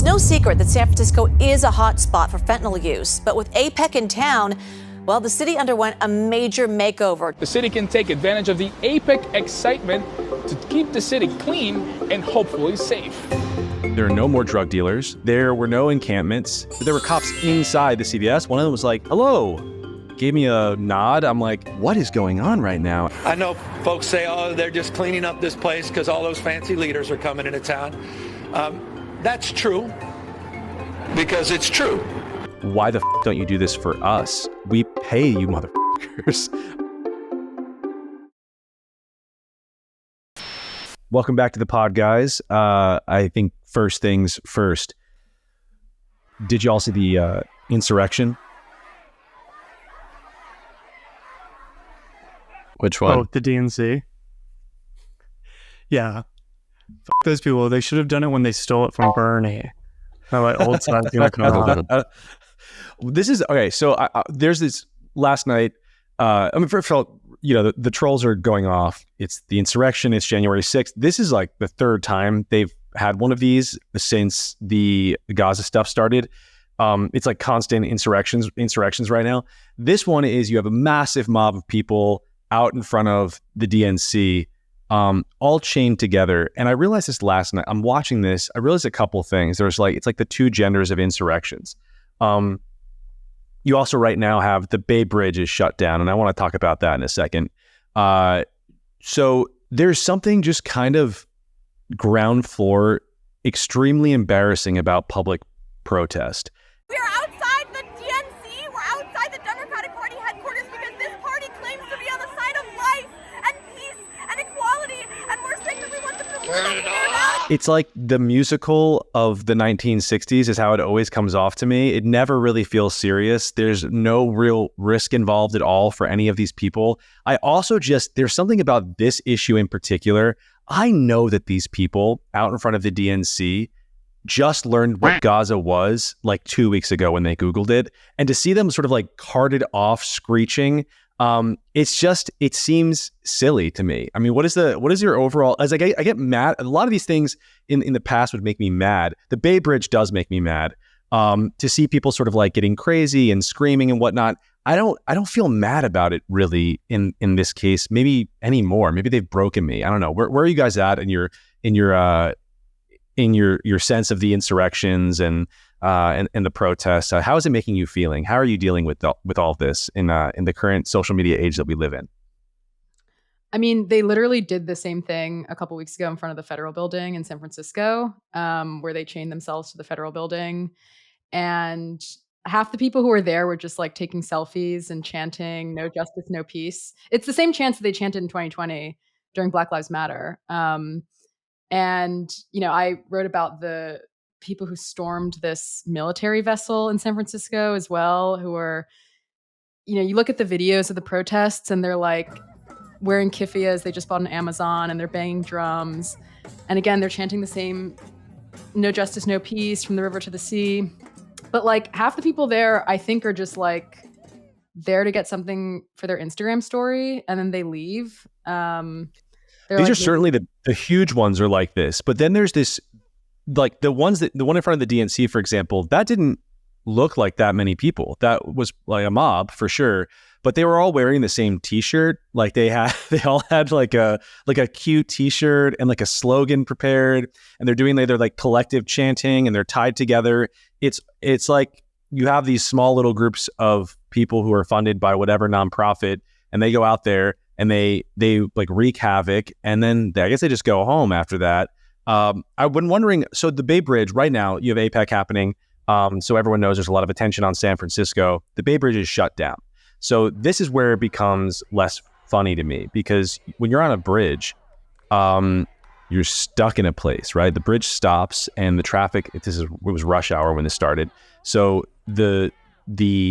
no secret that San Francisco is a hot spot for fentanyl use. But with APEC in town, well, the city underwent a major makeover. The city can take advantage of the APEC excitement to keep the city clean and hopefully safe. There are no more drug dealers. There were no encampments. There were cops inside the CVS. One of them was like, hello, gave me a nod. I'm like, what is going on right now? I know folks say, oh, they're just cleaning up this place because all those fancy leaders are coming into town. That's true, because it's true. Why the don't you do this for us? We pay you motherfuckers. Welcome back to the pod, guys. I think first things first. Did you all see the Insurrection? Which one? Oh, the DNC. Yeah. Fuck those people. They should have done it when they stole it from Bernie. How about old side's gonna come out? This is okay. So there's this last night. First of all, the trolls are going off. It's the insurrection. It's January 6th. This is like the third time they've had one of these since the Gaza stuff started. It's like constant insurrections right now. This one is you have a massive mob of people out in front of the DNC, all chained together. And I realized this last night. I'm watching this. I realized a couple things. It's like the two genders of insurrections. You also right now have the Bay Bridge is shut down, and I want to talk about that in a second. So there's something just kind of ground floor, extremely embarrassing about public protest. We're outside the DNC, we're outside the Democratic Party headquarters because this party claims to be on the side of life and peace and equality, and we're saying that we want them to live. It's like the musical of the 1960s is how it always comes off to me. It never really feels serious. There's no real risk involved at all for any of these people. I also there's something about this issue in particular. I know that these people out in front of the DNC just learned what Gaza was like 2 weeks ago when they Googled it. And to see them sort of like carted off screeching, it seems silly to me. I mean, what is your overall, as I get mad, a lot of these things in the past would make me mad. The Bay Bridge does make me mad. To see people sort of like getting crazy and screaming and whatnot. I don't feel mad about it really in this case, maybe anymore. Maybe they've broken me. I don't know. Where are you guys at in your sense of the insurrections and the protests? How is it making you feeling? How are you dealing with all of this in the current social media age that we live in? I mean, they literally did the same thing a couple weeks ago in front of the federal building in San Francisco, where they chained themselves to the federal building. And half the people who were there were just like taking selfies and chanting, "No justice, no peace." It's the same chant that they chanted in 2020 during Black Lives Matter. And, I wrote about the people who stormed this military vessel in San Francisco as well, who are, you look at the videos of the protests and they're like wearing kiffias they just bought on Amazon and they're banging drums. And again, they're chanting the same "No justice, no peace" from the river to the sea. But like half the people there, I think, are just like there to get something for their Instagram story and then they leave. These are certainly the huge ones are like this, but then there's this, like the one in front of the DNC, for example, that didn't look like that many people. That was like a mob for sure, but they were all wearing the same T-shirt. Like they all had like a cute T-shirt and like a slogan prepared, and they're doing their like collective chanting and they're tied together. It's like you have these small little groups of people who are funded by whatever nonprofit, and they go out there and they like wreak havoc, and then I guess they just go home after that. I've been wondering, so the Bay Bridge, right now you have APEC happening, so everyone knows there's a lot of attention on San Francisco. The Bay Bridge is shut down. So this is where it becomes less funny to me, because when you're on a bridge, you're stuck in a place, right? The bridge stops and the traffic, it was rush hour when this started. So the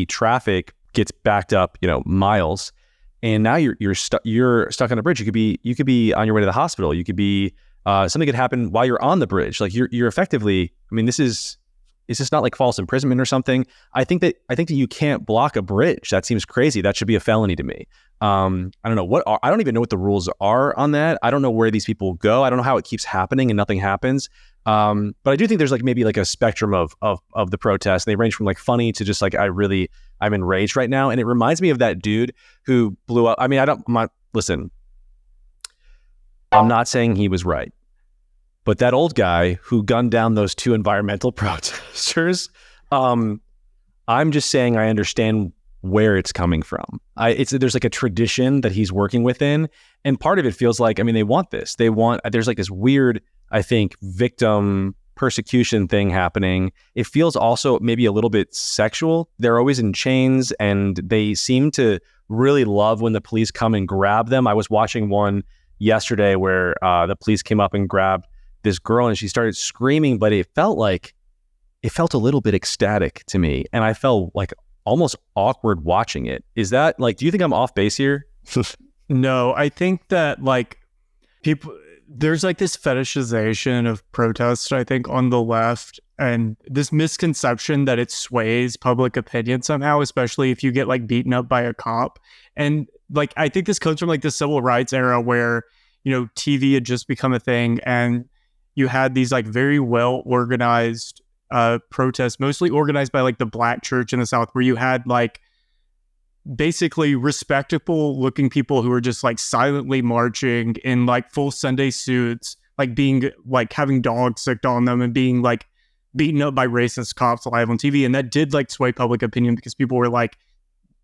traffic gets backed up, miles. And now you're stuck on a bridge. You could be on your way to the hospital. You could be something could happen while you're on the bridge. Like you're effectively. I mean, this is is this not like false imprisonment or something? I think that you can't block a bridge. That seems crazy. That should be a felony to me. I don't know I don't even know what the rules are on that. I don't know where these people go. I don't know how it keeps happening and nothing happens. But I do think there's like maybe like a spectrum of the protests. They range from like funny to just like I'm enraged right now. And it reminds me of that dude who blew up. I mean, listen, I'm not saying he was right, but that old guy who gunned down those 2 environmental protesters, I'm just saying I understand where it's coming from. There's like a tradition that he's working within, and part of it feels like, I mean, they want this. There's like this weird, I think, victim persecution thing happening. It feels also maybe a little bit sexual. They're always in chains, and they seem to really love when the police come and grab them. I was watching one yesterday where the police came up and grabbed this girl, and she started screaming, but it felt a little bit ecstatic to me, and I felt like almost awkward watching it. Is that like, do you think I'm off base here? No, I think that like there's like this fetishization of protest, I think, on the left, and this misconception that it sways public opinion somehow, especially if you get like beaten up by a cop. And like, I think this comes from like the civil rights era where, you know, TV had just become a thing, and you had these like very well organized protests, mostly organized by like the Black church in the South, where you had like basically respectable looking people who were just like silently marching in like full Sunday suits, like being like having dogs sicked on them and being like beaten up by racist cops live on TV. And that did like sway public opinion because people were like,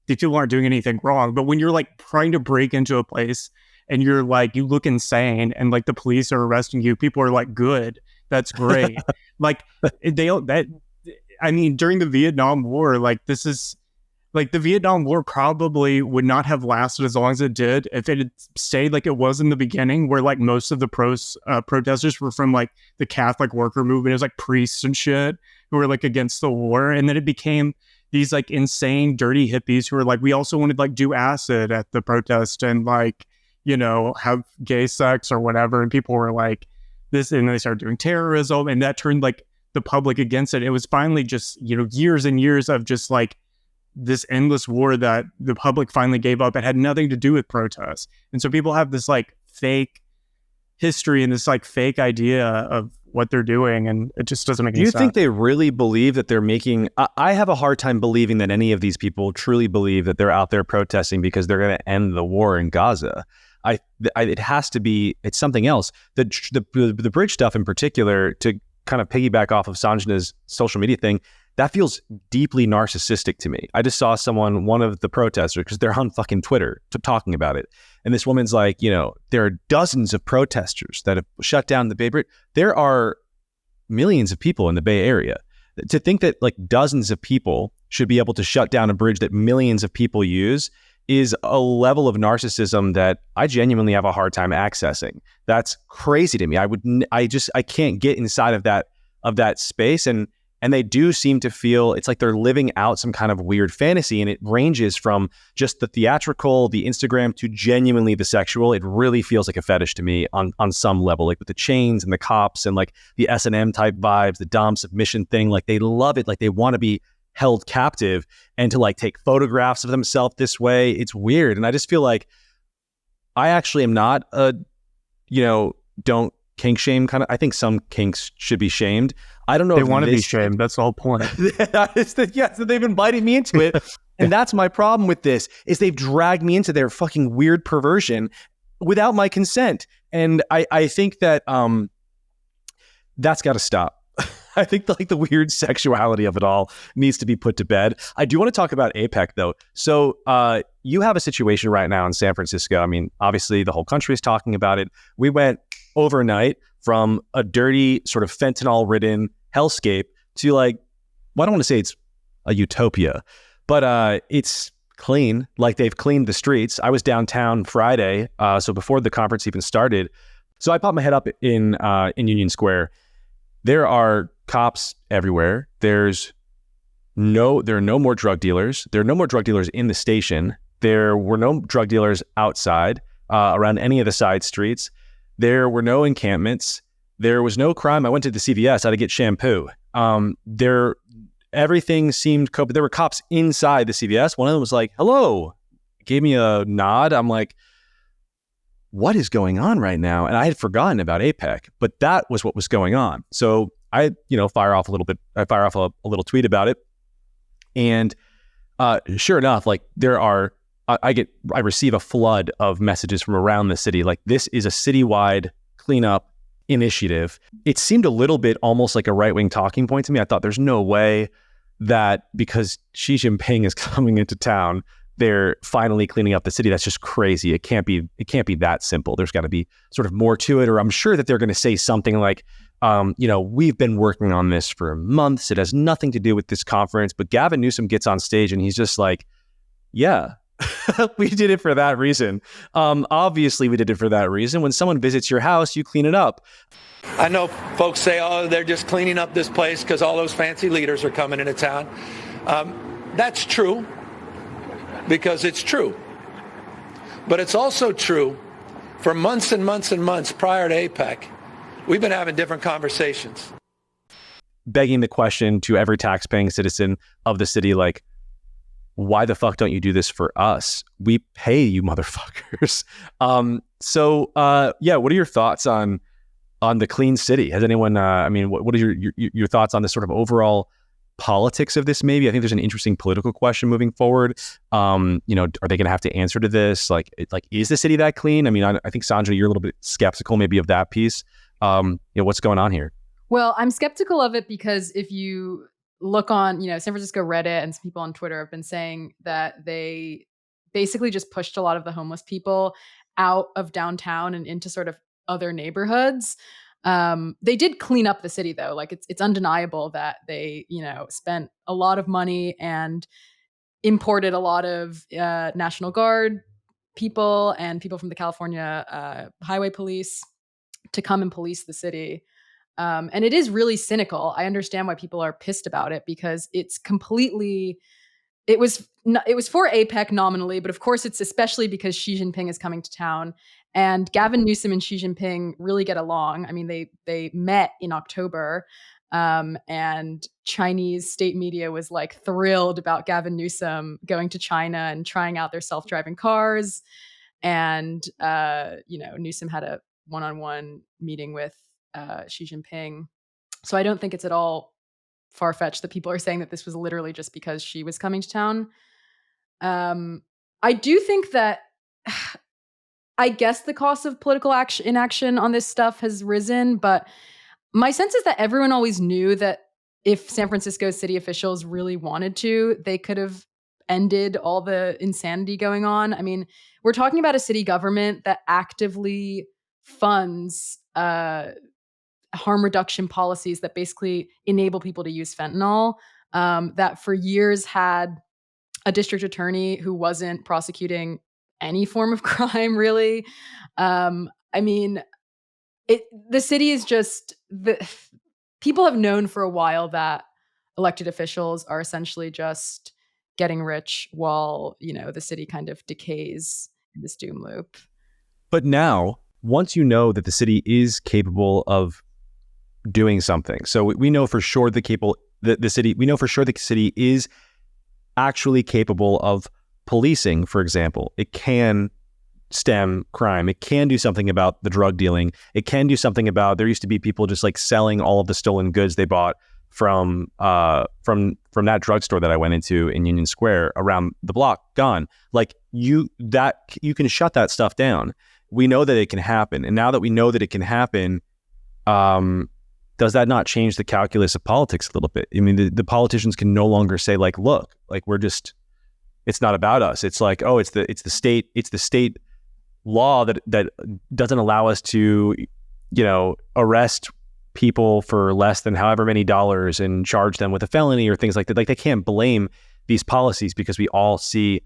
these people aren't doing anything wrong. But when you're like trying to break into a place and you're like, you look insane and like the police are arresting you, people are like, good, that's great. Like I mean, during the Vietnam War, like this is like the Vietnam War probably would not have lasted as long as it did if it had stayed like it was in the beginning, where like most of the protesters were from like the Catholic worker movement. It was like priests and shit who were like against the war. And then it became these like insane, dirty hippies who were like, we also wanted like do acid at the protest and like, you know, have gay sex or whatever. And people were like this, and they started doing terrorism, and that turned like the public against it. It was finally just, you know, years and years of just like this endless war that the public finally gave up. It had nothing to do with protests. And so people have this like fake history and this like fake idea of what they're doing, and it just doesn't make any sense. Do you think they really believe that they're making... I have a hard time believing that any of these people truly believe that they're out there protesting because they're going to end the war in Gaza. It has to be, it's something else. The bridge stuff in particular, to kind of piggyback off of Sanjana's social media thing, that feels deeply narcissistic to me. I just saw one of the protesters, because they're on fucking Twitter talking about it. And this woman's like, you know, there are dozens of protesters that have shut down the Bay Bridge. There are millions of people in the Bay Area. To think that like dozens of people should be able to shut down a bridge that millions of people use is a level of narcissism that I genuinely have a hard time accessing. That's crazy to me. I can't get inside of that space. And they do seem to feel it's like they're living out some kind of weird fantasy, and it ranges from just the theatrical, the Instagram, to genuinely the sexual. It really feels like a fetish to me on some level, like with the chains and the cops and like the S&M type vibes, the dom submission thing. Like they love it. Like they want to be held captive and to like take photographs of themselves this way. It's weird. And I just feel like I actually am not don't kink shame kind of. I think some kinks should be shamed. I don't know. They want to be shamed. That's the whole point. So they've invited me into it. And that's my problem with this, is they've dragged me into their fucking weird perversion without my consent. And I think that that's got to stop. I think the weird sexuality of it all needs to be put to bed. I do want to talk about APEC though. So you have a situation right now in San Francisco. I mean, obviously the whole country is talking about it. We went overnight from a dirty sort of fentanyl-ridden hellscape to like, well, I don't want to say it's a utopia, but it's clean. Like they've cleaned the streets. I was downtown Friday, so before the conference even started. So I popped my head up in Union Square. There are cops everywhere. There are no more drug dealers. There are no more drug dealers in the station. There were no drug dealers outside around any of the side streets. There were no encampments. There was no crime. I went to the CVS. I had to get shampoo. Everything seemed there were cops inside the CVS. One of them was like, hello, gave me a nod. I'm like, what is going on right now? And I had forgotten about APEC, but that was what was going on. So I, fire off a little tweet about it. And sure enough, like I receive a flood of messages from around the city. Like, this is a citywide cleanup initiative. It seemed a little bit almost like a right-wing talking point to me. I thought there's no way that because Xi Jinping is coming into town, they're finally cleaning up the city. That's just crazy. It can't be that simple. There's got to be sort of more to it. Or I'm sure that they're going to say something like, we've been working on this for months. It has nothing to do with this conference. But Gavin Newsom gets on stage and he's just like, yeah, we did it for that reason. Obviously, we did it for that reason. When someone visits your house, you clean it up. I know folks say, oh, they're just cleaning up this place because all those fancy leaders are coming into town. That's true, because it's true. But it's also true for months and months and months prior to APEC, we've been having different conversations. Begging the question to every tax-paying citizen of the city, like, why the fuck don't you do this for us? We pay you, motherfuckers. What are your thoughts on the clean city? Has anyone, what are your thoughts on this sort of overall politics of this? Maybe I think there's an interesting political question moving forward. Are they going to have to answer to this? Like, is the city that clean? I mean, I think Sanjana, you're a little bit skeptical maybe of that piece. What's going on here? Well, I'm skeptical of it because if you look on, San Francisco Reddit and some people on Twitter have been saying that they basically just pushed a lot of the homeless people out of downtown and into sort of other neighborhoods. They did clean up the city though. Like, it's undeniable that they, spent a lot of money and imported a lot of National Guard people and people from the California Highway Police to come and police the city. And it is really cynical. I understand why people are pissed about it because it's completely, it was for APEC nominally, but of course it's especially because Xi Jinping is coming to town, and Gavin Newsom and Xi Jinping really get along. I mean, they met in October, and Chinese state media was like thrilled about Gavin Newsom going to China and trying out their self-driving cars. And, Newsom had a one-on-one meeting with Xi Jinping. So I don't think it's at all far-fetched that people are saying that this was literally just because Xi was coming to town. I do think that, I guess the cost of political inaction on this stuff has risen, but my sense is that everyone always knew that if San Francisco city officials really wanted to, they could have ended all the insanity going on. I mean, we're talking about a city government that actively funds harm reduction policies that basically enable people to use fentanyl, that for years had a district attorney who wasn't prosecuting any form of crime, really. I mean, the city is just, people have known for a while that elected officials are essentially just getting rich while, the city kind of decays in this doom loop. But now, once you know that the city is capable of doing something, so we know for sure the city is actually capable of policing, for example. It can stem crime. It can do something about the drug dealing. It can do something about, there used to be people just like selling all of the stolen goods they bought from that drugstore that I went into in Union Square around the block, gone. Like, you can shut that stuff down. We know that it can happen. And now that we know that it can happen, does that not change the calculus of politics a little bit? I mean, the politicians can no longer say like, look, like, it's not about us. It's like, oh, it's the state law that doesn't allow us to, arrest people for less than however many dollars and charge them with a felony or things like that. Like, they can't blame these policies because we all see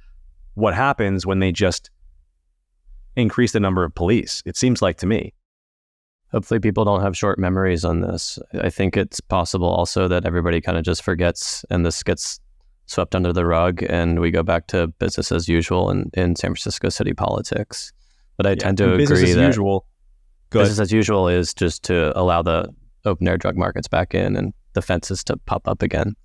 what happens when they just increase the number of police, it seems like to me. Hopefully people don't have short memories on this. I think it's possible also that everybody kind of just forgets and this gets swept under the rug and we go back to business as usual in San Francisco city politics. But I tend to agree business as that usual Business as usual is just to allow the open air drug markets back in and the fences to pop up again.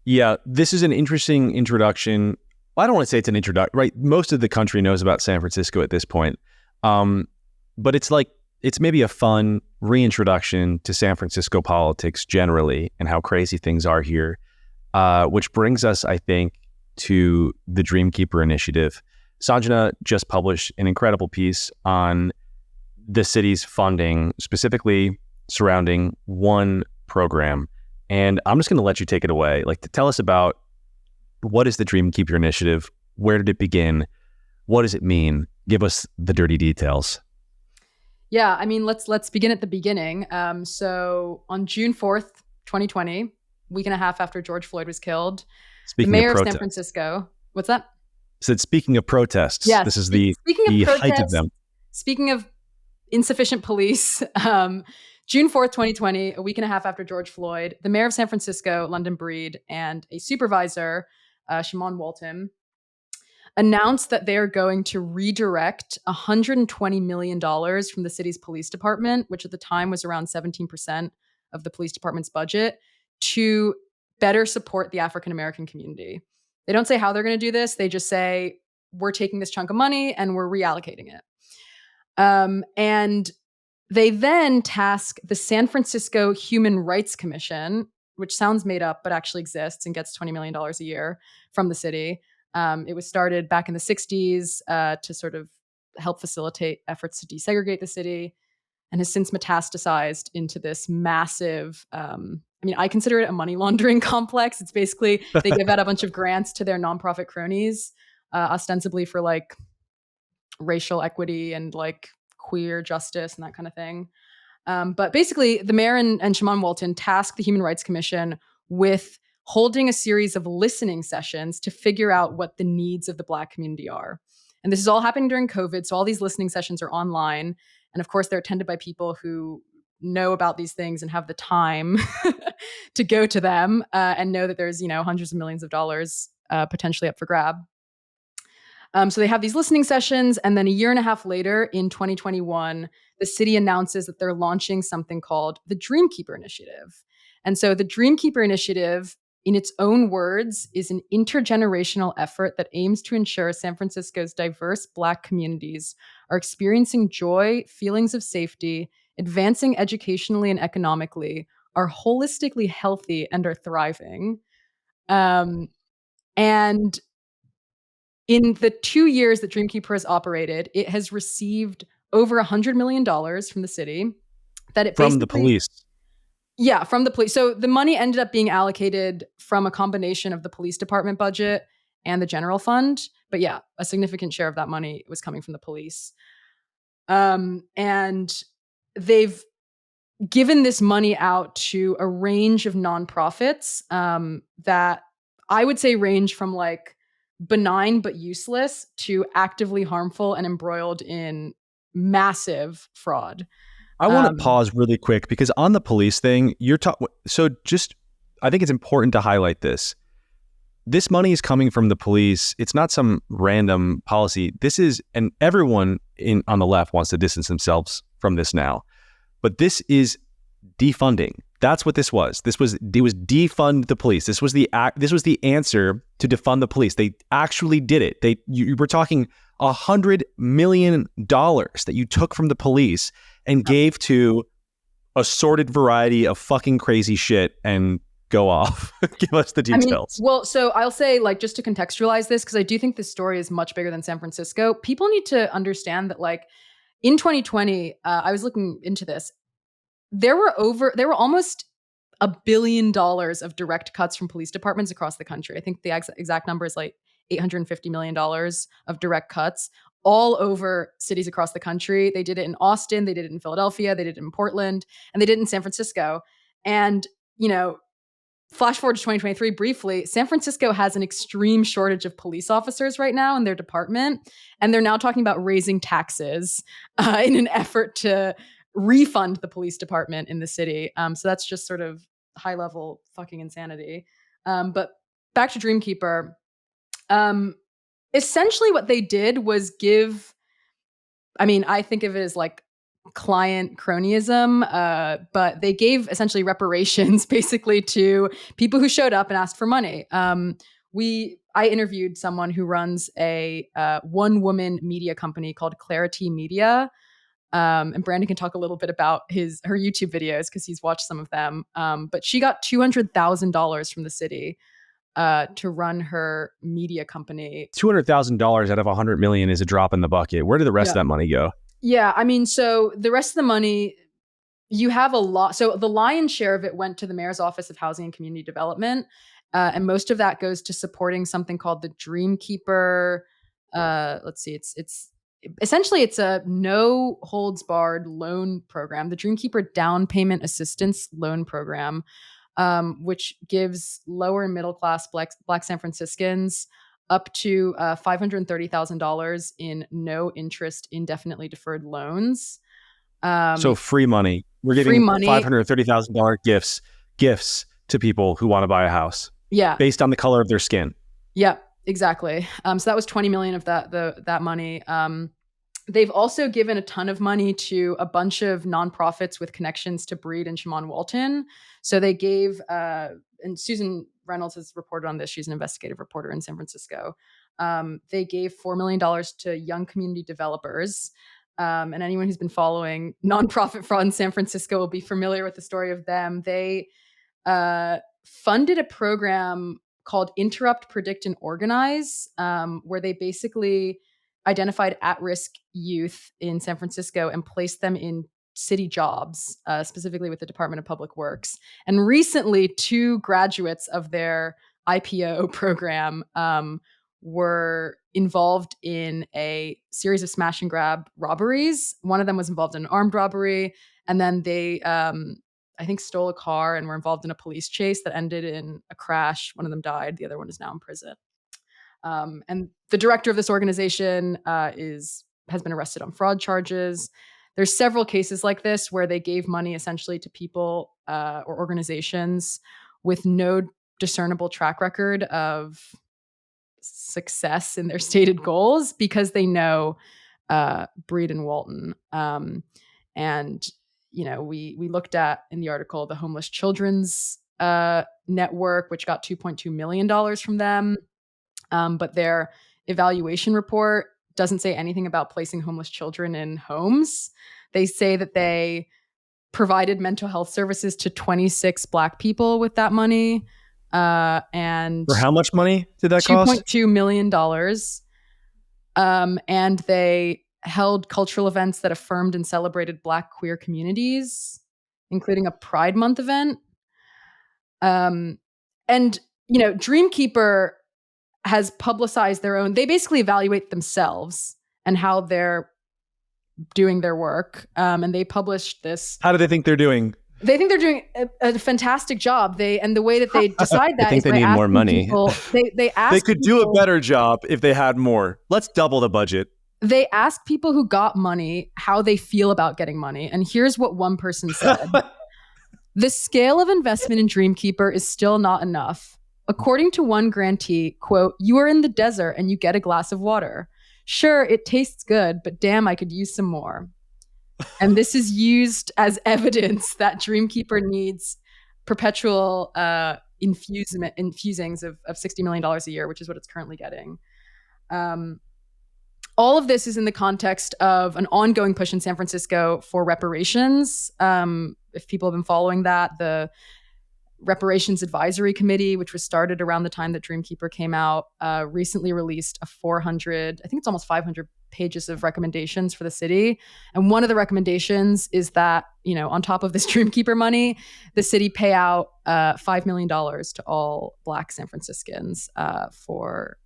Yeah, this is an interesting introduction. I don't want to say it's an introduction, right? Most of the country knows about San Francisco at this point. But it's maybe a fun reintroduction to San Francisco politics generally and how crazy things are here, which brings us, I think, to the Dreamkeeper initiative. Sanjana just published an incredible piece on the city's funding, specifically surrounding one program. And I'm just going to let you take it away. To tell us about what is the Dreamkeeper initiative? Where did it begin? What does it mean? Give us the dirty details. Yeah, I mean, let's begin at the beginning. So on June 4th, 2020, week and a half after George Floyd was killed, the mayor of San Francisco, what's that? Said, speaking of protests, yeah, this is the height of them. Speaking of insufficient police, June 4th, 2020, a week and a half after George Floyd, the mayor of San Francisco, London Breed, and a supervisor, Shimon Walton, announced that they are going to redirect $120 million from the city's police department, which at the time was around 17% of the police department's budget, to better support the African-American community. They don't say how they're going to do this. They just say, we're taking this chunk of money and we're reallocating it. And they then task the San Francisco Human Rights Commission, which sounds made up, but actually exists and gets $20 million a year from the city. It was started back in the 60s to sort of help facilitate efforts to desegregate the city, and has since metastasized into this massive, I consider it a money laundering complex. It's basically, they give out a bunch of grants to their nonprofit cronies, ostensibly for racial equity and queer justice and that kind of thing. But basically, the mayor and Shimon Walton tasked the Human Rights Commission with holding a series of listening sessions to figure out what the needs of the Black community are. And this is all happening during COVID, so all these listening sessions are online. And of course, they're attended by people who know about these things and have the time to go to them and know that there's, hundreds of millions of dollars potentially up for grab. So they have these listening sessions, and then a year and a half later, in 2021, the city announces that they're launching something called the Dreamkeeper Initiative. And so the Dreamkeeper Initiative, in its own words, is an intergenerational effort that aims to ensure San Francisco's diverse Black communities are experiencing joy, feelings of safety, advancing educationally and economically, are holistically healthy, and are thriving. And in the 2 years that Dreamkeeper has operated, it has received over $100 million from the city. From the police. Yeah, from the police. So the money ended up being allocated from a combination of the police department budget and the general fund. But yeah, a significant share of that money was coming from the police. And they've given this money out to a range of nonprofits that I would say range from benign but useless to actively harmful and embroiled in massive fraud. I want to pause really quick because on the police thing, I think it's important to highlight this. This money is coming from the police. It's not some random policy. This is, and everyone on the left wants to distance themselves from this now, but this is defunding. That's what this was. It was defund the police. This was the answer to defund the police. They actually did it. You were talking $100 million that you took from the police and gave to a sorted variety of fucking crazy shit. And go off. Give us the details. So I'll say, just to contextualize this, because I do think this story is much bigger than San Francisco. People need to understand that, in 2020, I was looking into this. There were almost $1 billion of direct cuts from police departments across the country. I think the exact number is $850 million of direct cuts all over cities across the country. They did it in Austin, they did it in Philadelphia, they did it in Portland, and they did it in San Francisco. And, flash forward to 2023 briefly, San Francisco has an extreme shortage of police officers right now in their department. And they're now talking about raising taxes in an effort to refund the police department in the city. So that's just sort of high level fucking insanity. But back to Dreamkeeper. Essentially what they did was I think of it as client cronyism, but they gave essentially reparations basically to people who showed up and asked for money. I interviewed someone who runs a one-woman media company called Clarity Media. And Brandon can talk a little bit about her YouTube videos because he's watched some of them. But she got $200,000 from the city to run her media company. $200,000 out of $100 million is a drop in the bucket. Where did the rest of that money go? Yeah, I mean, so the rest of the money, you have a lot. So the lion's share of it went to the Mayor's Office of Housing and Community Development. And most of that goes to supporting something called the Dreamkeeper. Let's see, it's essentially it's a no holds barred loan program, the Dreamkeeper Down Payment Assistance Loan Program, which gives lower and middle class Black San Franciscans up to $530,000 in no interest, indefinitely deferred loans. So free money. We're giving $530,000 gifts to people who want to buy a house. Yeah. Based on the color of their skin. Yeah, exactly. So that was 20 million of that money. They've also given a ton of money to a bunch of nonprofits with connections to Breed and Shaman Walton. So they gave, and Susan Reynolds has reported on this. She's an investigative reporter in San Francisco. They gave $4 million to young community developers. And anyone who's been following nonprofit fraud in San Francisco will be familiar with the story of them. They funded a program called Interrupt, Predict, and Organize, where they basically identified at-risk youth in San Francisco and placed them in city jobs, specifically with the Department of Public Works. And recently, 2 graduates of their IPO program were involved in a series of smash and grab robberies. One of them was involved in an armed robbery, and then they I think stole a car and were involved in a police chase that ended in a crash. One of them died. The other one is now in prison. And the director of this organization has been arrested on fraud charges. There's several cases like this where they gave money essentially to people or organizations with no discernible track record of success in their stated goals because they know Breed and Walton. And you know, we looked at in the article the Homeless Children's Network, which got $2.2 million from them. But their evaluation report doesn't say anything about placing homeless children in homes. They say that they provided mental health services to 26 Black people with that money. And for how much money did that cost? $2.2 million. And they held cultural events that affirmed and celebrated Black queer communities, including a Pride Month event. And, you know, Dreamkeeper has publicized their own, they basically evaluate themselves and how they're doing their work. And they published this. How do they think they're doing? They think they're doing a fantastic job. And the way that they decide that I think they need more money. People, they could do a better job if they had more. Let's double the budget. They ask people who got money how they feel about getting money. And here's what one person said. The scale of investment in Dreamkeeper is still not enough. According to one grantee, quote, "You are in the desert and you get a glass of water. Sure, it tastes good, but damn, I could use some more." And this is used as evidence that Dreamkeeper needs perpetual infusings of $60 million a year, which is what it's currently getting. All of this is in the context of an ongoing push in San Francisco for reparations. If people have been following that, the Reparations Advisory Committee, which was started around the time that Dreamkeeper came out, recently released a 400, I think it's almost 500 pages of recommendations for the city. And one of the recommendations is that, you know, on top of this Dreamkeeper money, the city pay out $5 million to all Black San Franciscans for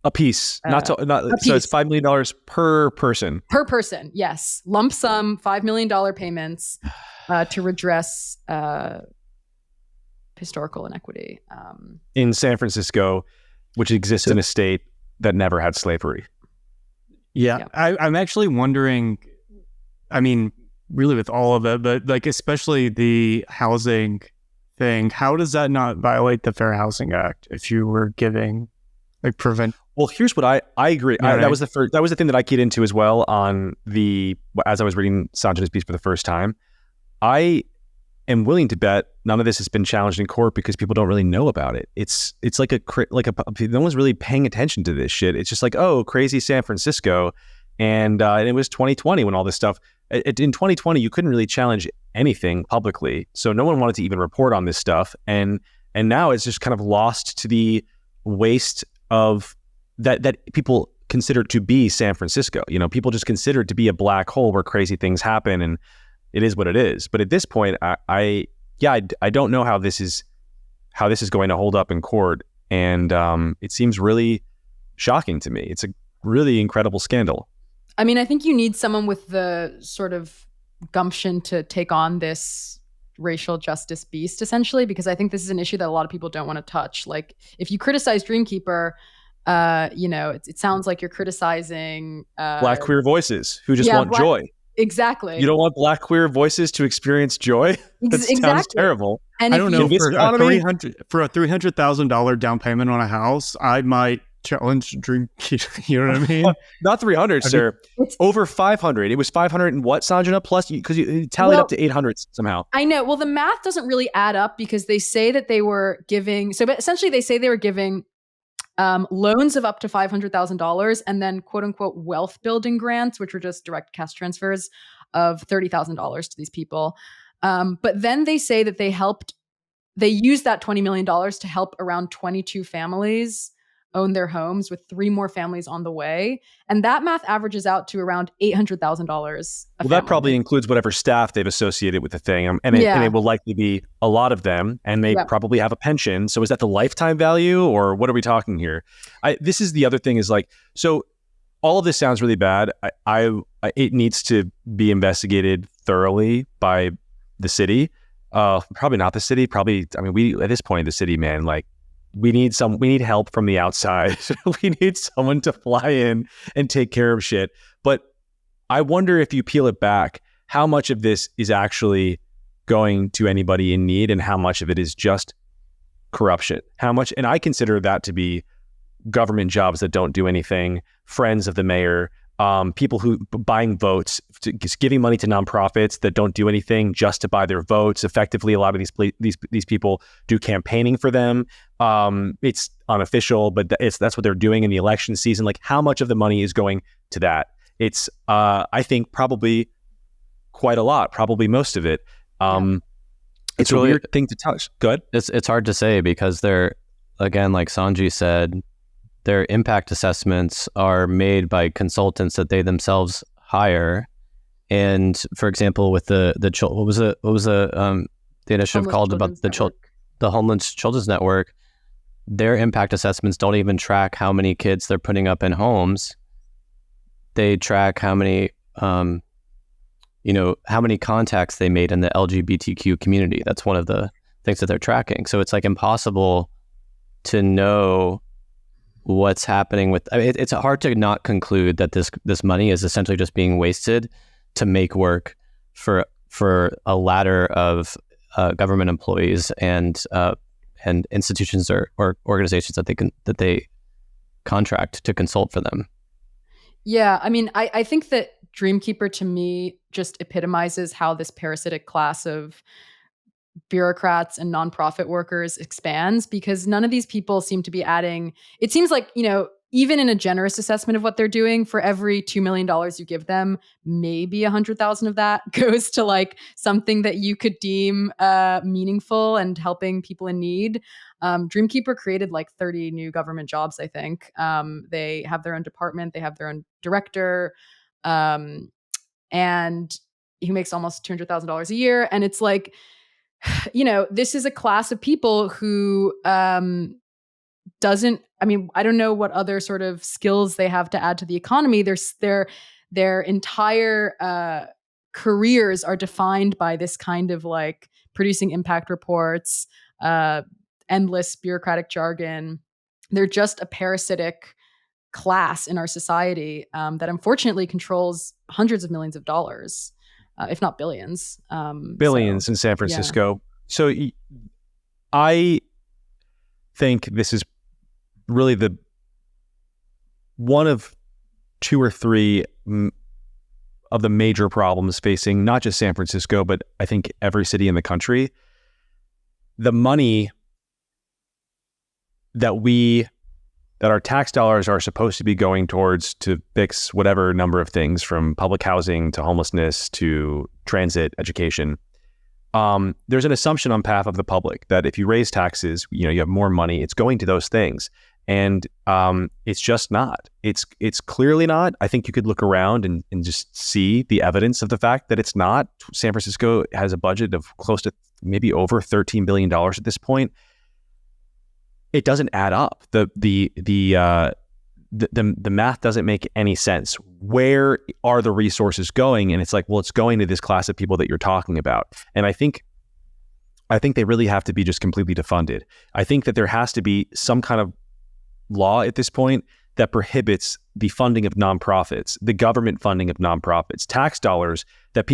a piece. So it's $5 million per person. Per person, yes. Lump sum, $5 million payments to redress historical inequity. In San Francisco, which exists in a state that never had slavery. Yeah. I'm actually wondering, I mean, really with all of it, but like especially the housing thing, how does that not violate the Fair Housing Act if you were giving like prevent. Well, here's what I agree. You know what I that was the thing that I keyed into as well as I was reading Sanjana's piece for the first time. I am willing to bet none of this has been challenged in court because people don't really know about it. It's like no one's really paying attention to this shit. It's just like, oh, crazy San Francisco, and it was 2020 when all this stuff. In 2020, you couldn't really challenge anything publicly, so no one wanted to even report on this stuff, and now it's just kind of lost to the waste of that people consider to be San Francisco. You know, people just consider it to be a black hole where crazy things happen, and it is what it is. But at this point, I don't know how this is going to hold up in court, and it seems really shocking to me. It's a really incredible scandal. I mean, I think you need someone with the sort of gumption to take on this racial justice beast, essentially, because I think this is an issue that a lot of people don't want to touch. Like, if you criticize Dreamkeeper, it sounds like you're criticizing Black queer voices who just want joy. Exactly. You don't want Black queer voices to experience joy? That sounds terrible. And I don't know, for a $300,000 down payment on a house, I might challenge Dreamkeeper. You know what I mean? Not 300, sir. It's over 500. It was 500 and what, Sanjana? Plus, because you tallied up to 800 somehow. I know. Well, the math doesn't really add up because they say that they were giving. So, but essentially, they say they were giving loans of up to $500,000 and then quote unquote wealth building grants, which were just direct cash transfers of $30,000 to these people. But then they say that they used that $20 million to help around 22 families own their homes, with 3 more families on the way. And that math averages out to around $800,000. Well, that probably includes whatever staff they've associated with the thing. And it will likely be a lot of them, and they probably have a pension. So is that the lifetime value, or what are we talking here? This is the other thing is like, so all of this sounds really bad. It needs to be investigated thoroughly by the city. Probably not the city. We at this point, the city, man, like, we need help from the outside. We need someone to fly in and take care of shit. But I wonder, if you peel it back, how much of this is actually going to anybody in need and how much of it is just corruption. And I consider that to be government jobs that don't do anything, friends of the mayor, people who buying votes, just giving money to nonprofits that don't do anything just to buy their votes. Effectively, a lot of these people do campaigning for them. It's unofficial, but that's what they're doing in the election season. Like, how much of the money is going to that? It's I think probably quite a lot, probably most of it. It's really a weird thing to touch. Go ahead. It's hard to say because they're, again, like Sanji said, their impact assessments are made by consultants that they themselves hire. And for example, with the initiative called about the Homeless Children's Network, their impact assessments don't even track how many kids they're putting up in homes. They track how many contacts they made in the LGBTQ community. That's one of the things that they're tracking. So it's like impossible to know what's happening with. It's hard to not conclude that this money is essentially just being wasted to make work for a ladder of government employees and institutions or organizations that they contract to consult for them. Yeah, I mean, I think that Dreamkeeper to me just epitomizes how this parasitic class of bureaucrats and nonprofit workers expands, because none of these people seem to be adding. It seems like, even in a generous assessment of what they're doing, for every $2 million you give them, maybe 100,000 of that goes to like something that you could deem meaningful and helping people in need. Dreamkeeper created like 30 new government jobs, I think. They have their own department, they have their own director, and he makes almost $200,000 a year. And it's like, this is a class of people who I don't know what other sort of skills they have to add to the economy. Their entire careers are defined by this kind of like producing impact reports, endless bureaucratic jargon. They're just a parasitic class in our society that unfortunately controls hundreds of millions of dollars. If not billions. Billions in San Francisco. Yeah. So I think this is really one of two or three of the major problems facing not just San Francisco, but I think every city in the country. The money that our tax dollars are supposed to be going towards to fix whatever number of things, from public housing to homelessness to transit, education. There's an assumption on behalf of the public that if you raise taxes, you have more money, it's going to those things. And it's just not. It's clearly not. I think you could look around and just see the evidence of the fact that it's not. San Francisco has a budget of close to maybe over $13 billion at this point. It doesn't add up. The math doesn't make any sense. Where are the resources going? And it's like, well, it's going to this class of people that you're talking about. And I think they really have to be just completely defunded. I think that there has to be some kind of law at this point that prohibits the funding of nonprofits, the government funding of nonprofits. Tax dollars that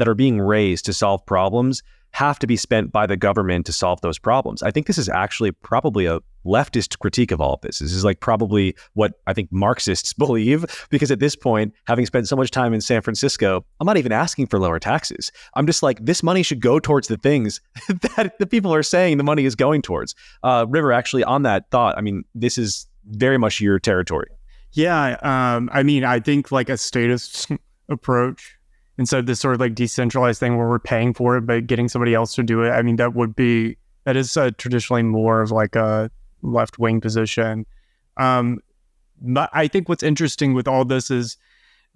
are being raised to solve problems have to be spent by the government to solve those problems. I think this is actually probably a leftist critique of all of this. This is like probably what I think Marxists believe, because at this point, having spent so much time in San Francisco, I'm not even asking for lower taxes. I'm just like, this money should go towards the things that the people are saying the money is going towards. River, actually, on that thought, I mean, this is very much your territory. Yeah, I mean, I think like a statist approach instead of this sort of like decentralized thing where we're paying for it but getting somebody else to do it. I mean, that is traditionally more of like a left-wing position. But I think what's interesting with all this is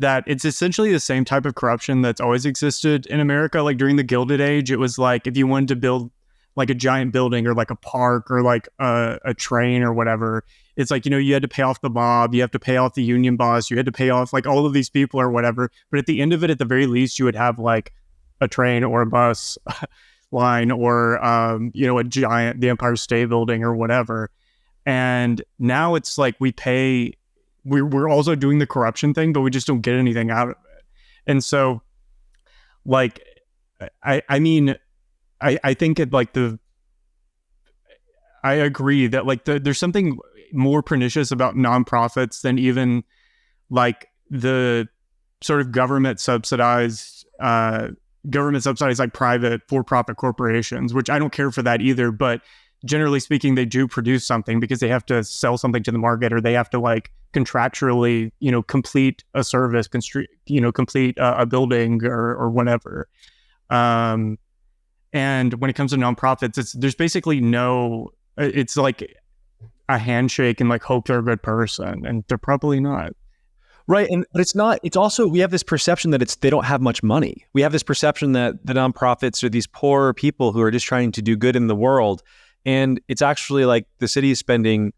that it's essentially the same type of corruption that's always existed in America. Like during the Gilded Age, it was like if you wanted to build like a giant building or like a park or like a train or whatever, it's like, you had to pay off the mob, you have to pay off the union boss, you had to pay off like all of these people or whatever. But at the end of it, at the very least, you would have like a train or a bus line or, the Empire State Building or whatever. And now it's like we're also doing the corruption thing, but we just don't get anything out of it. And so like, I mean, I think it like I agree that like there's something more pernicious about nonprofits than even like the sort of government subsidized like private for-profit corporations, which I don't care for that either. But generally speaking, they do produce something because they have to sell something to the market, or they have to like contractually, complete a service, complete a building or whatever. And when it comes to nonprofits, there's basically it's like a handshake and like hope they're a good person, and they're probably not. Right. But it's not, it's also, we have this perception that they don't have much money. We have this perception that the nonprofits are these poor people who are just trying to do good in the world. And it's actually like the city is spending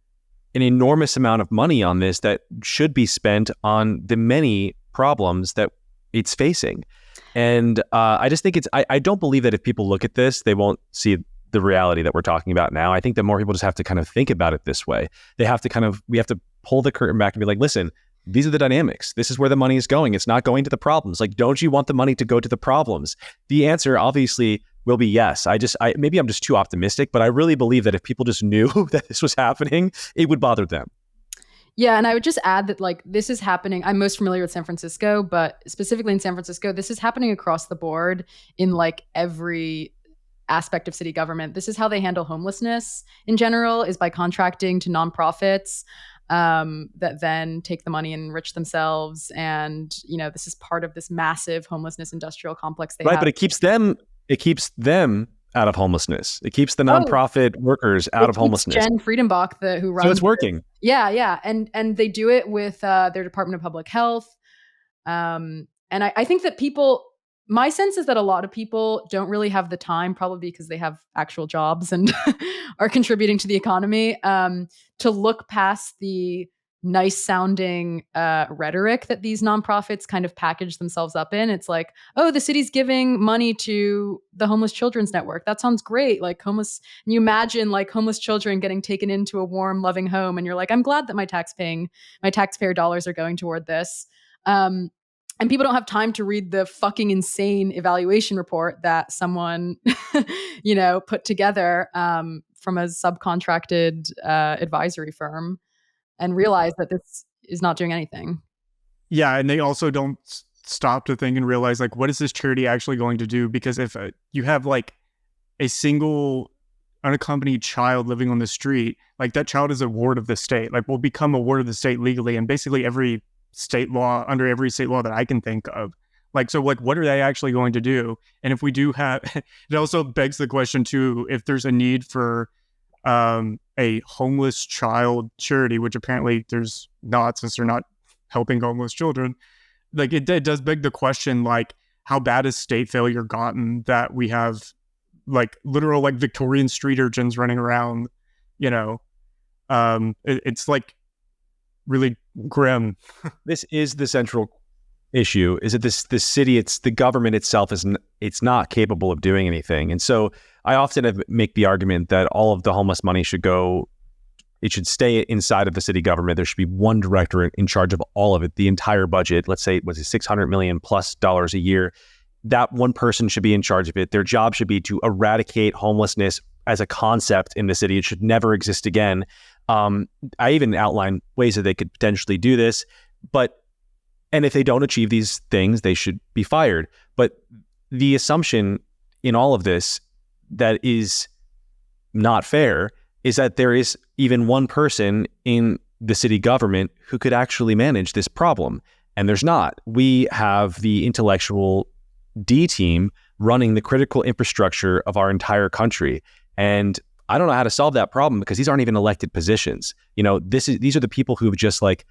an enormous amount of money on this that should be spent on the many problems that it's facing. And I just think I don't believe that if people look at this, they won't see the reality that we're talking about now. I think that more people just have to kind of think about it this way. We have to pull the curtain back and be like, listen, these are the dynamics. This is where the money is going. It's not going to the problems. Like, don't you want the money to go to the problems? The answer obviously will be yes. Maybe I'm just too optimistic, but I really believe that if people just knew that this was happening, it would bother them. Yeah, and I would just add that like this is happening. I'm most familiar with San Francisco, but specifically in San Francisco, this is happening across the board in like every aspect of city government. This is how they handle homelessness in general, is by contracting to nonprofits that then take the money and enrich themselves. And, this is part of this massive homelessness industrial complex they have. But it keeps them out of homelessness. It keeps the nonprofit workers out of homelessness. Jen Friedenbach, who runs. So it's working. Yeah. And they do it with their Department of Public Health. And I think that my sense is that a lot of people don't really have the time, probably because they have actual jobs and are contributing to the economy, to look past the nice sounding rhetoric that these nonprofits kind of package themselves up in. It's like, oh, the city's giving money to the Homeless Children's Network. That sounds great. Like and you imagine like homeless children getting taken into a warm, loving home. And you're like, I'm glad that my taxpayer dollars are going toward this. And people don't have time to read the fucking insane evaluation report that someone, put together from a subcontracted advisory firm, and realize that this is not doing anything. Yeah, and they also don't stop to think and realize, like, what is this charity actually going to do? Because if you have like a single unaccompanied child living on the street, like that child is a ward of the state, like will become a ward of the state legally, and basically every state law that I can think of. Like, so like, what are they actually going to do? And if we do have, it also begs the question too, if there's a need for a homeless child charity, which apparently there's not, since they're not helping homeless children. Like it does beg the question, like, how bad has state failure gotten that we have like literal like Victorian street urchins running around, you know? It's like really grim. This is the central issue, is that this city, it's the government itself it's not capable of doing anything. And so I often make the argument that all of the homeless money should stay inside of the city government. There should be one director in charge of all of it, the entire budget. Let's say it was $600 million plus a year. That one person should be in charge of it. Their job should be to eradicate homelessness as a concept in the city. It should never exist again. I even outline ways that they could potentially do this, and if they don't achieve these things, they should be fired. But the assumption in all of this that is not fair is that there is even one person in the city government who could actually manage this problem. And there's not. We have the intellectual D team running the critical infrastructure of our entire country. And I don't know how to solve that problem because these aren't even elected positions. You know, these are the people who've just like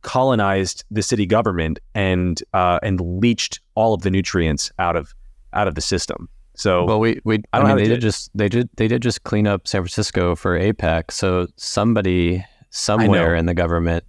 colonized the city government and leached all of the nutrients out of the system. So well, they did just clean up San Francisco for APEC. So somebody somewhere in the government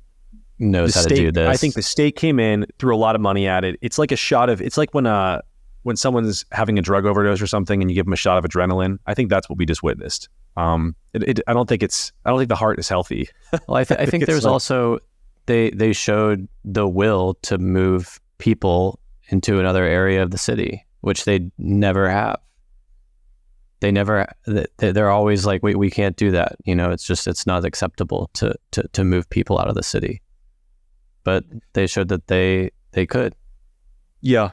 knows how to do this. I think the state came in, threw a lot of money at it. It's like it's like when someone's having a drug overdose or something and you give them a shot of adrenaline. I think that's what we just witnessed. I don't think the heart is healthy. Well, I think there's also, they showed the will to move people into another area of the city, which they never have. They're always like, we can't do that. You know, it's not acceptable to move people out of the city. But they showed that they could. Yeah.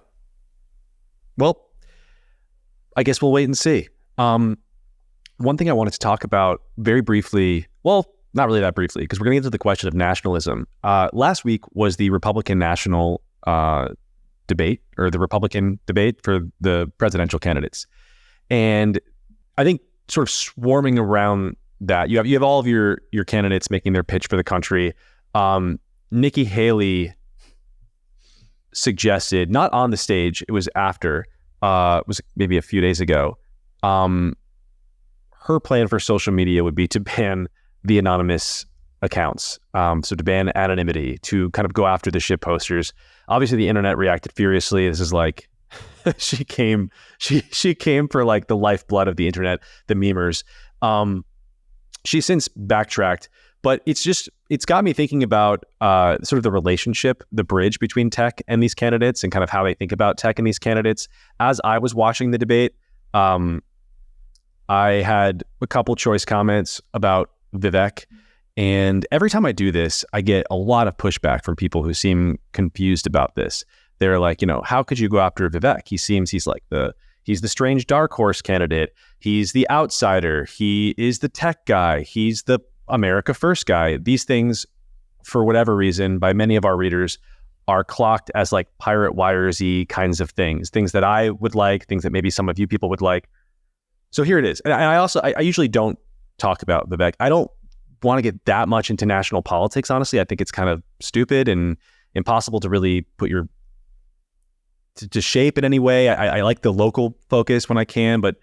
Well, I guess we'll wait and see. One thing I wanted to talk about very briefly, well, not really that briefly, because we're going to get to the question of nationalism. Last week was the Republican national debate, or the Republican debate for the presidential candidates. And I think sort of swarming around that, you have all of your candidates making their pitch for the country. Nikki Haley suggested, not on the stage, it was after, it was maybe a few days ago, her plan for social media would be to ban the anonymous accounts. So to ban anonymity, to kind of go after the shit posters. Obviously the internet reacted furiously. This is like, she came for like the lifeblood of the internet, the memers. She's since backtracked, but it's got me thinking about sort of the relationship, the bridge between tech and these candidates, and kind of how they think about tech and these candidates. As I was watching the debate, I had a couple choice comments about Vivek, and every time I do this, I get a lot of pushback from people who seem confused about this. They're like, how could you go after Vivek? He's the strange dark horse candidate. He's the outsider. He is the tech guy. He's the America First guy. These things, for whatever reason, by many of our readers, are clocked as like Pirate Wires-y kinds of things that I would like, things that maybe some of you people would like. So here it is. And I usually don't talk about Vivek. I don't want to get that much into national politics, honestly. I think it's kind of stupid and impossible to really put to shape in any way. I like the local focus when I can, but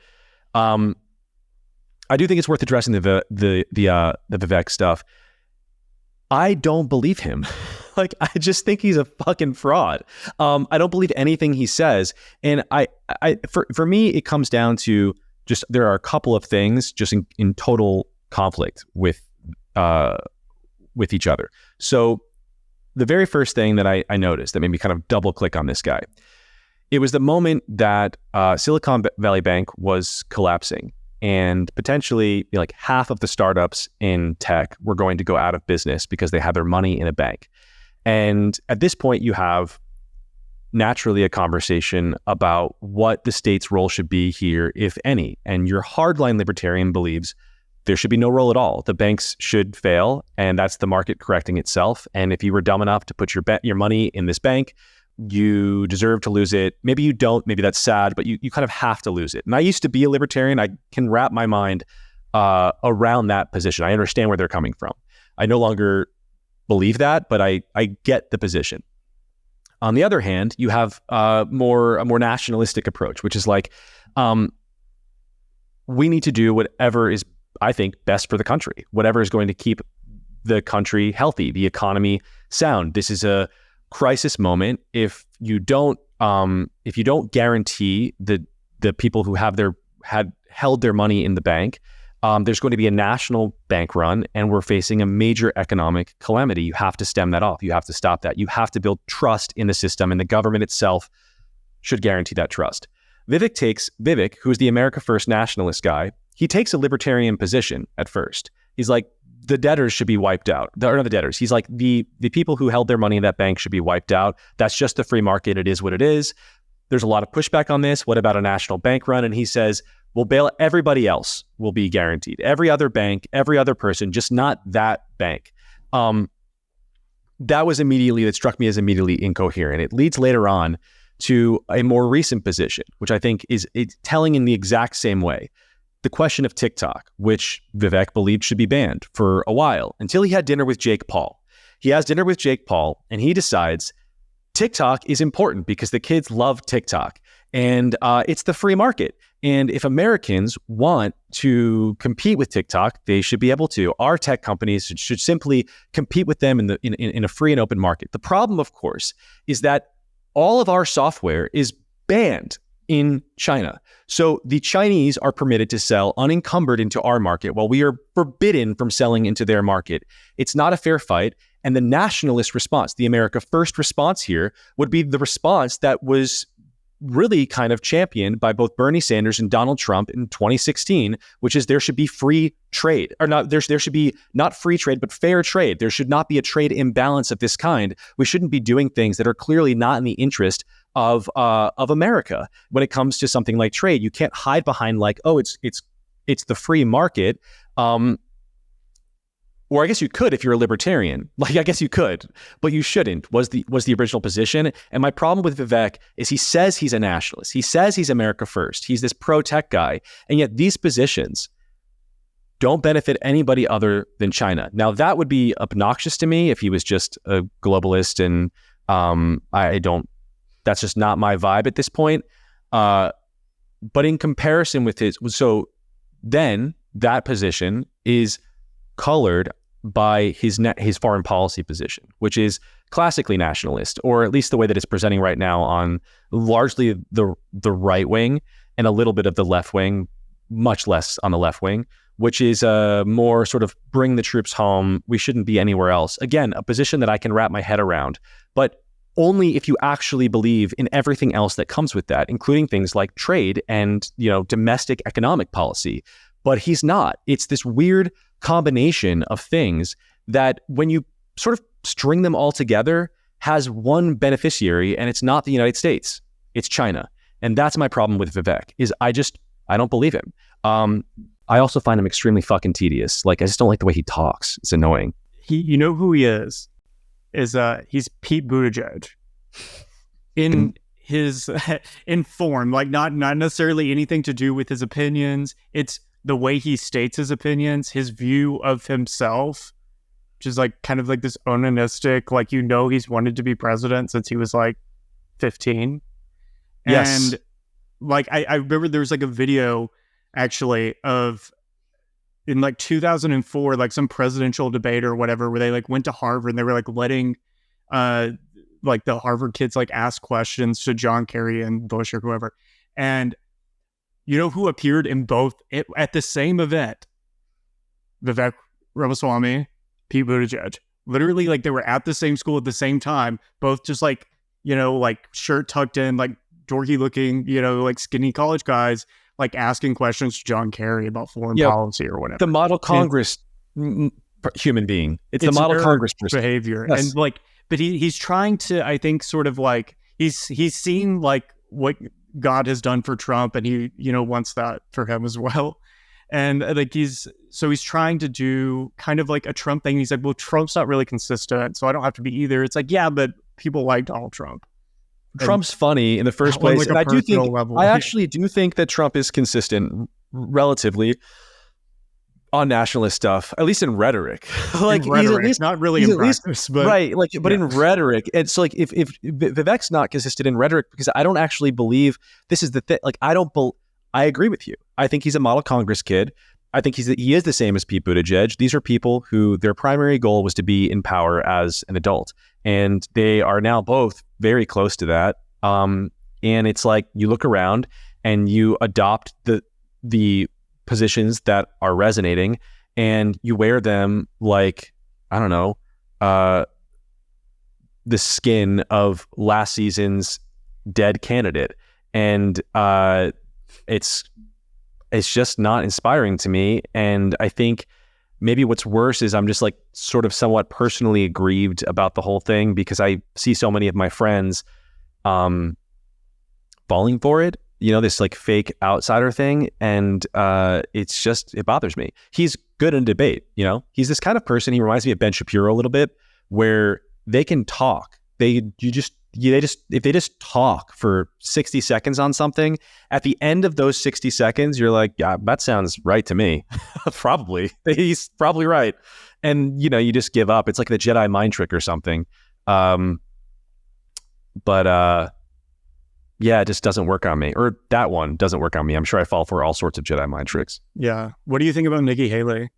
I do think it's worth addressing the Vivek stuff. I don't believe him. Like, I just think he's a fucking fraud. I don't believe anything he says. And for me, it comes down to just, there are a couple of things just in total conflict with each other. So the very first thing that I noticed that made me kind of double click on this guy, it was the moment that Silicon Valley Bank was collapsing. and potentially like half of the startups in tech were going to go out of business because they had their money in a bank. And at this point, you have naturally a conversation about what the state's role should be here, if any. And your hardline libertarian believes there should be no role at all. The banks should fail, and that's the market correcting itself. And if you were dumb enough to put your money in this bank, you deserve to lose it. Maybe you don't, maybe that's sad, but you kind of have to lose it. And I used to be a libertarian. I can wrap my mind around that position. I understand where they're coming from. I no longer believe that, but I get the position. On the other hand, you have a more nationalistic approach, which is like, we need to do whatever is, I think, best for the country, whatever is going to keep the country healthy, the economy sound. This is a crisis moment. If you don't guarantee the people who had held their money in the bank, there's going to be a national bank run, and we're facing a major economic calamity. You have to stem that off. You have to stop that. You have to build trust in the system, and the government itself should guarantee that trust. Vivek, who's the America First nationalist guy, he takes a libertarian position at first. He's like, the debtors should be wiped out. Not the debtors. He's like, the people who held their money in that bank should be wiped out. That's just the free market. It is what it is. There's a lot of pushback on this. What about a national bank run? And he says, we'll bail everybody else will be guaranteed. Every other bank, every other person, just not that bank. That struck me as immediately incoherent. It leads later on to a more recent position, which I think is telling in the exact same way. The question of TikTok, which Vivek believed should be banned for a while, until he had dinner with Jake Paul. He has dinner with Jake Paul, and he decides TikTok is important because the kids love TikTok, and it's the free market. And if Americans want to compete with TikTok, they should be able to. Our tech companies should simply compete with them in a free and open market. The problem, of course, is that all of our software is banned in China. So the Chinese are permitted to sell unencumbered into our market while we are forbidden from selling into their market. It's not a fair fight. And the nationalist response, the America First response here, would be the response that was really kind of championed by both Bernie Sanders and Donald Trump in 2016, which is there should be free trade, or not, there should be not free trade, but fair trade. There should not be a trade imbalance of this kind. We shouldn't be doing things that are clearly not in the interest of America. When it comes to something like trade, you can't hide behind like, oh, it's the free market. Or I guess you could if you're a libertarian. Like, I guess you could, but you shouldn't, was the original position. And my problem with Vivek is he says he's a nationalist. He says he's America First. He's this pro-tech guy. And yet these positions don't benefit anybody other than China. Now, that would be obnoxious to me if he was just a globalist, and that's just not my vibe at this point. But in comparison with so then that position is colored by his foreign policy position, which is classically nationalist, or at least the way that it's presenting right now on largely the right wing and a little bit of the left wing, much less on the left wing, which is more sort of bring the troops home. We shouldn't be anywhere else. Again, a position that I can wrap my head around, but only if you actually believe in everything else that comes with that, including things like trade and, domestic economic policy. But he's not. It's this weird combination of things that when you sort of string them all together has one beneficiary, and it's not the United States, it's China. And that's my problem with Vivek, is I don't believe him. I also find him extremely fucking tedious. Like, I just don't like the way he talks. It's annoying. You know who he is he's Pete Buttigieg in his in form, like not necessarily anything to do with his opinions. It's the way he states his opinions, his view of himself, which is like kind of like this onanistic, like, he's wanted to be president since he was like 15. Yes. And like, I remember there was like a video actually of in like 2004, like some presidential debate or whatever, where they like went to Harvard and they were like letting like the Harvard kids like ask questions to John Kerry and Bush or whoever. And you know who appeared in both at the same event? Vivek Ramaswamy, Pete Buttigieg. Literally, like, they were at the same school at the same time, both just like, like shirt tucked in, like dorky looking, like skinny college guys, like asking questions to John Kerry about foreign policy or whatever. The model Congress human being. It's the model Congress person. Behavior. Yes. And like, but he's trying to, I think, sort of like, he's seen like what God has done for Trump, and he, you know, wants that for him as well. And like he's trying to do kind of like a Trump thing. He's like, well, Trump's not really consistent, so I don't have to be either. It's like, yeah, but people like Donald Trump. Trump's funny in the first place. Like and I actually do think that Trump is consistent relatively on nationalist stuff, at least in rhetoric. Like in rhetoric, he's at least not really in practice, but right. Like, but in rhetoric, it's like if Vivek's not consistent in rhetoric, because I don't actually believe this is the thing. Like, I agree with you. I think he's a model Congress kid. I think he is the same as Pete Buttigieg. These are people who their primary goal was to be in power as an adult, and they are now both very close to that. And it's like you look around and you adopt the positions that are resonating, and you wear them like, I don't know, the skin of last season's dead candidate. And it's just not inspiring to me. And I think maybe what's worse is I'm just like sort of somewhat personally aggrieved about the whole thing, because I see so many of my friends falling for it, you know, this like fake outsider thing. And it bothers me. He's good in debate, you know, he's this kind of person. He reminds me of Ben Shapiro a little bit, where they can talk. If they just talk for 60 seconds on something, at the end of those 60 seconds, you're like, yeah, that sounds right to me. Probably. He's probably right. And, you know, you just give up. It's like the Jedi mind trick or something. Yeah, it just doesn't work on me. Or that one doesn't work on me. I'm sure I fall for all sorts of Jedi mind tricks. Yeah. What do you think about Nikki Haley?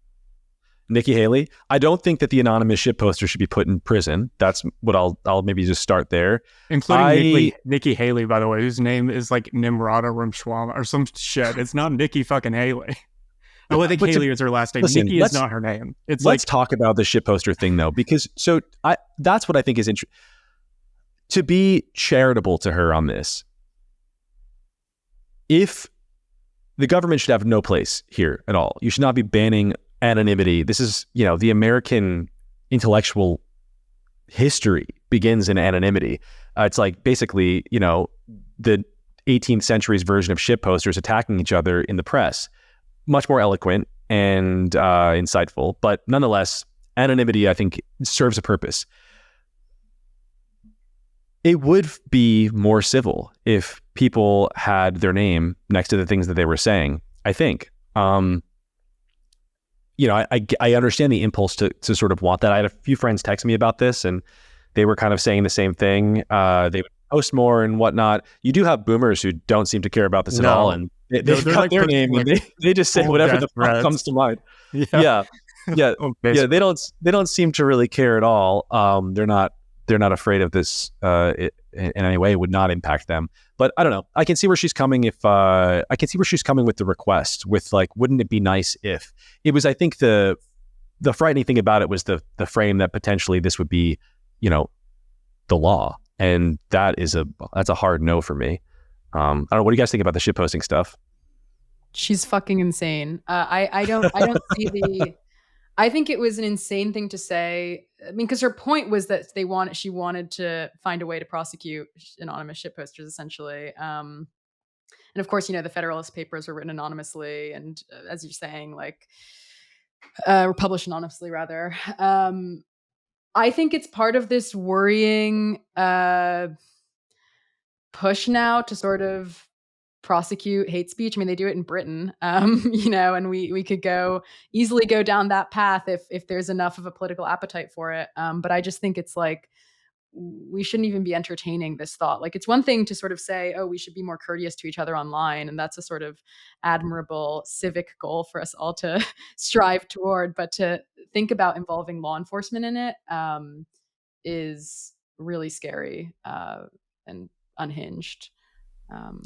Nikki Haley? I don't think that the anonymous shitposter should be put in prison. That's what I'll maybe just start there. Including Nikki Haley, by the way, whose name is like Nimrata Ramaswamy or some shit. It's not Nikki fucking Haley. I think Haley is her last name. Listen, Nikki is not her name. Let's talk about the shitposter thing though, because that's what I think is interesting. To be charitable to her on this, if the government should have no place here at all, you should not be banning anonymity. This is, you know, the American intellectual history begins in anonymity. It's like basically, you know, the 18th century's version of shitposters attacking each other in the press. Much more eloquent and insightful, but nonetheless, anonymity, I think, serves a purpose. It would be more civil if people had their name next to the things that they were saying, I think. You know, I understand the impulse to sort of want that. I had a few friends text me about this, and they were kind of saying the same thing. They would post more and whatnot. You do have boomers who don't seem to care about this at all, and they've got like their name, and they just say whatever the fuck comes to mind. Yeah. They don't seem to really care at all. They're not afraid of this in any way. It would not impact them. But I don't know. I can see where she's coming with the request with like, wouldn't it be nice if it was, I think the frightening thing about it was the frame that potentially this would be, you know, the law. And that's a hard no for me. I don't know. What do you guys think about the shitposting stuff? She's fucking insane. I don't see the. I think it was an insane thing to say. I mean, because her point was that she wanted to find a way to prosecute anonymous shitposters, essentially. And of course, you know, the Federalist Papers were written anonymously, and as you're saying, like, were published anonymously, rather. I think it's part of this worrying push now to sort of prosecute hate speech. I mean, they do it in Britain, you know, and we could easily go down that path if there's enough of a political appetite for it. But I just think it's like, we shouldn't even be entertaining this thought. Like, it's one thing to sort of say, oh, we should be more courteous to each other online. And that's a sort of admirable civic goal for us all to strive toward. But to think about involving law enforcement in it is really scary and unhinged.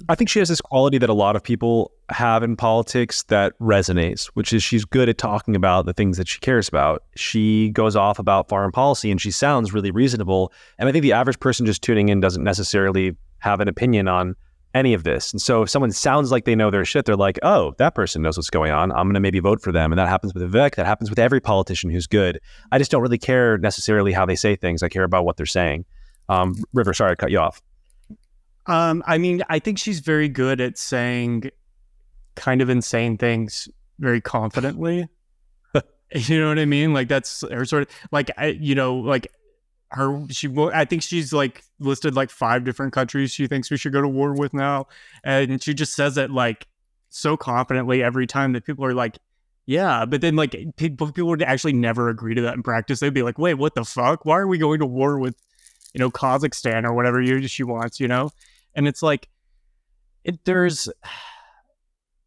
I think she has this quality that a lot of people have in politics that resonates, which is she's good at talking about the things that she cares about. She goes off about foreign policy and she sounds really reasonable. And I think the average person just tuning in doesn't necessarily have an opinion on any of this. And so if someone sounds like they know their shit, they're like, oh, that person knows what's going on. I'm going to maybe vote for them. And that happens with Vivek. That happens with every politician who's good. I just don't really care necessarily how they say things. I care about what they're saying. River, sorry, I cut you off. I mean, I think she's very good at saying kind of insane things very confidently. You know what I mean? Like that's her sort of like, I think she's like listed like 5 different countries she thinks we should go to war with now. And she just says it like so confidently every time that people are like, yeah. But then like people would actually never agree to that in practice. They'd be like, wait, what the fuck? Why are we going to war with, Kazakhstan or whatever she wants, And it's like,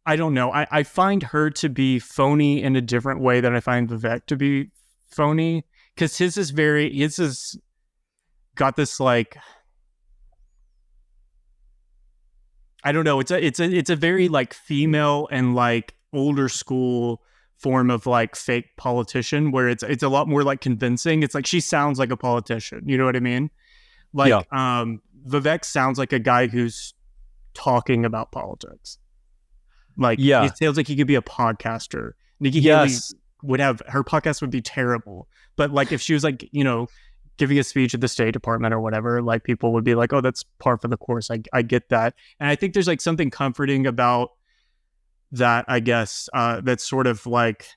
I don't know. I find her to be phony in a different way than I find Vivek to be phony. Because his is got this like, I don't know. It's a very like female and like older school form of like fake politician where it's a lot more like convincing. It's like she sounds like a politician. You know what I mean? Like Vivek sounds like a guy who's talking about politics. Like he sounds like he could be a podcaster. Nikki Haley her podcast would be terrible. But like if she was like, giving a speech at the State Department or whatever, like people would be like, oh, that's par for the course. I get that. And I think there's like something comforting about that, I guess, that's sort of like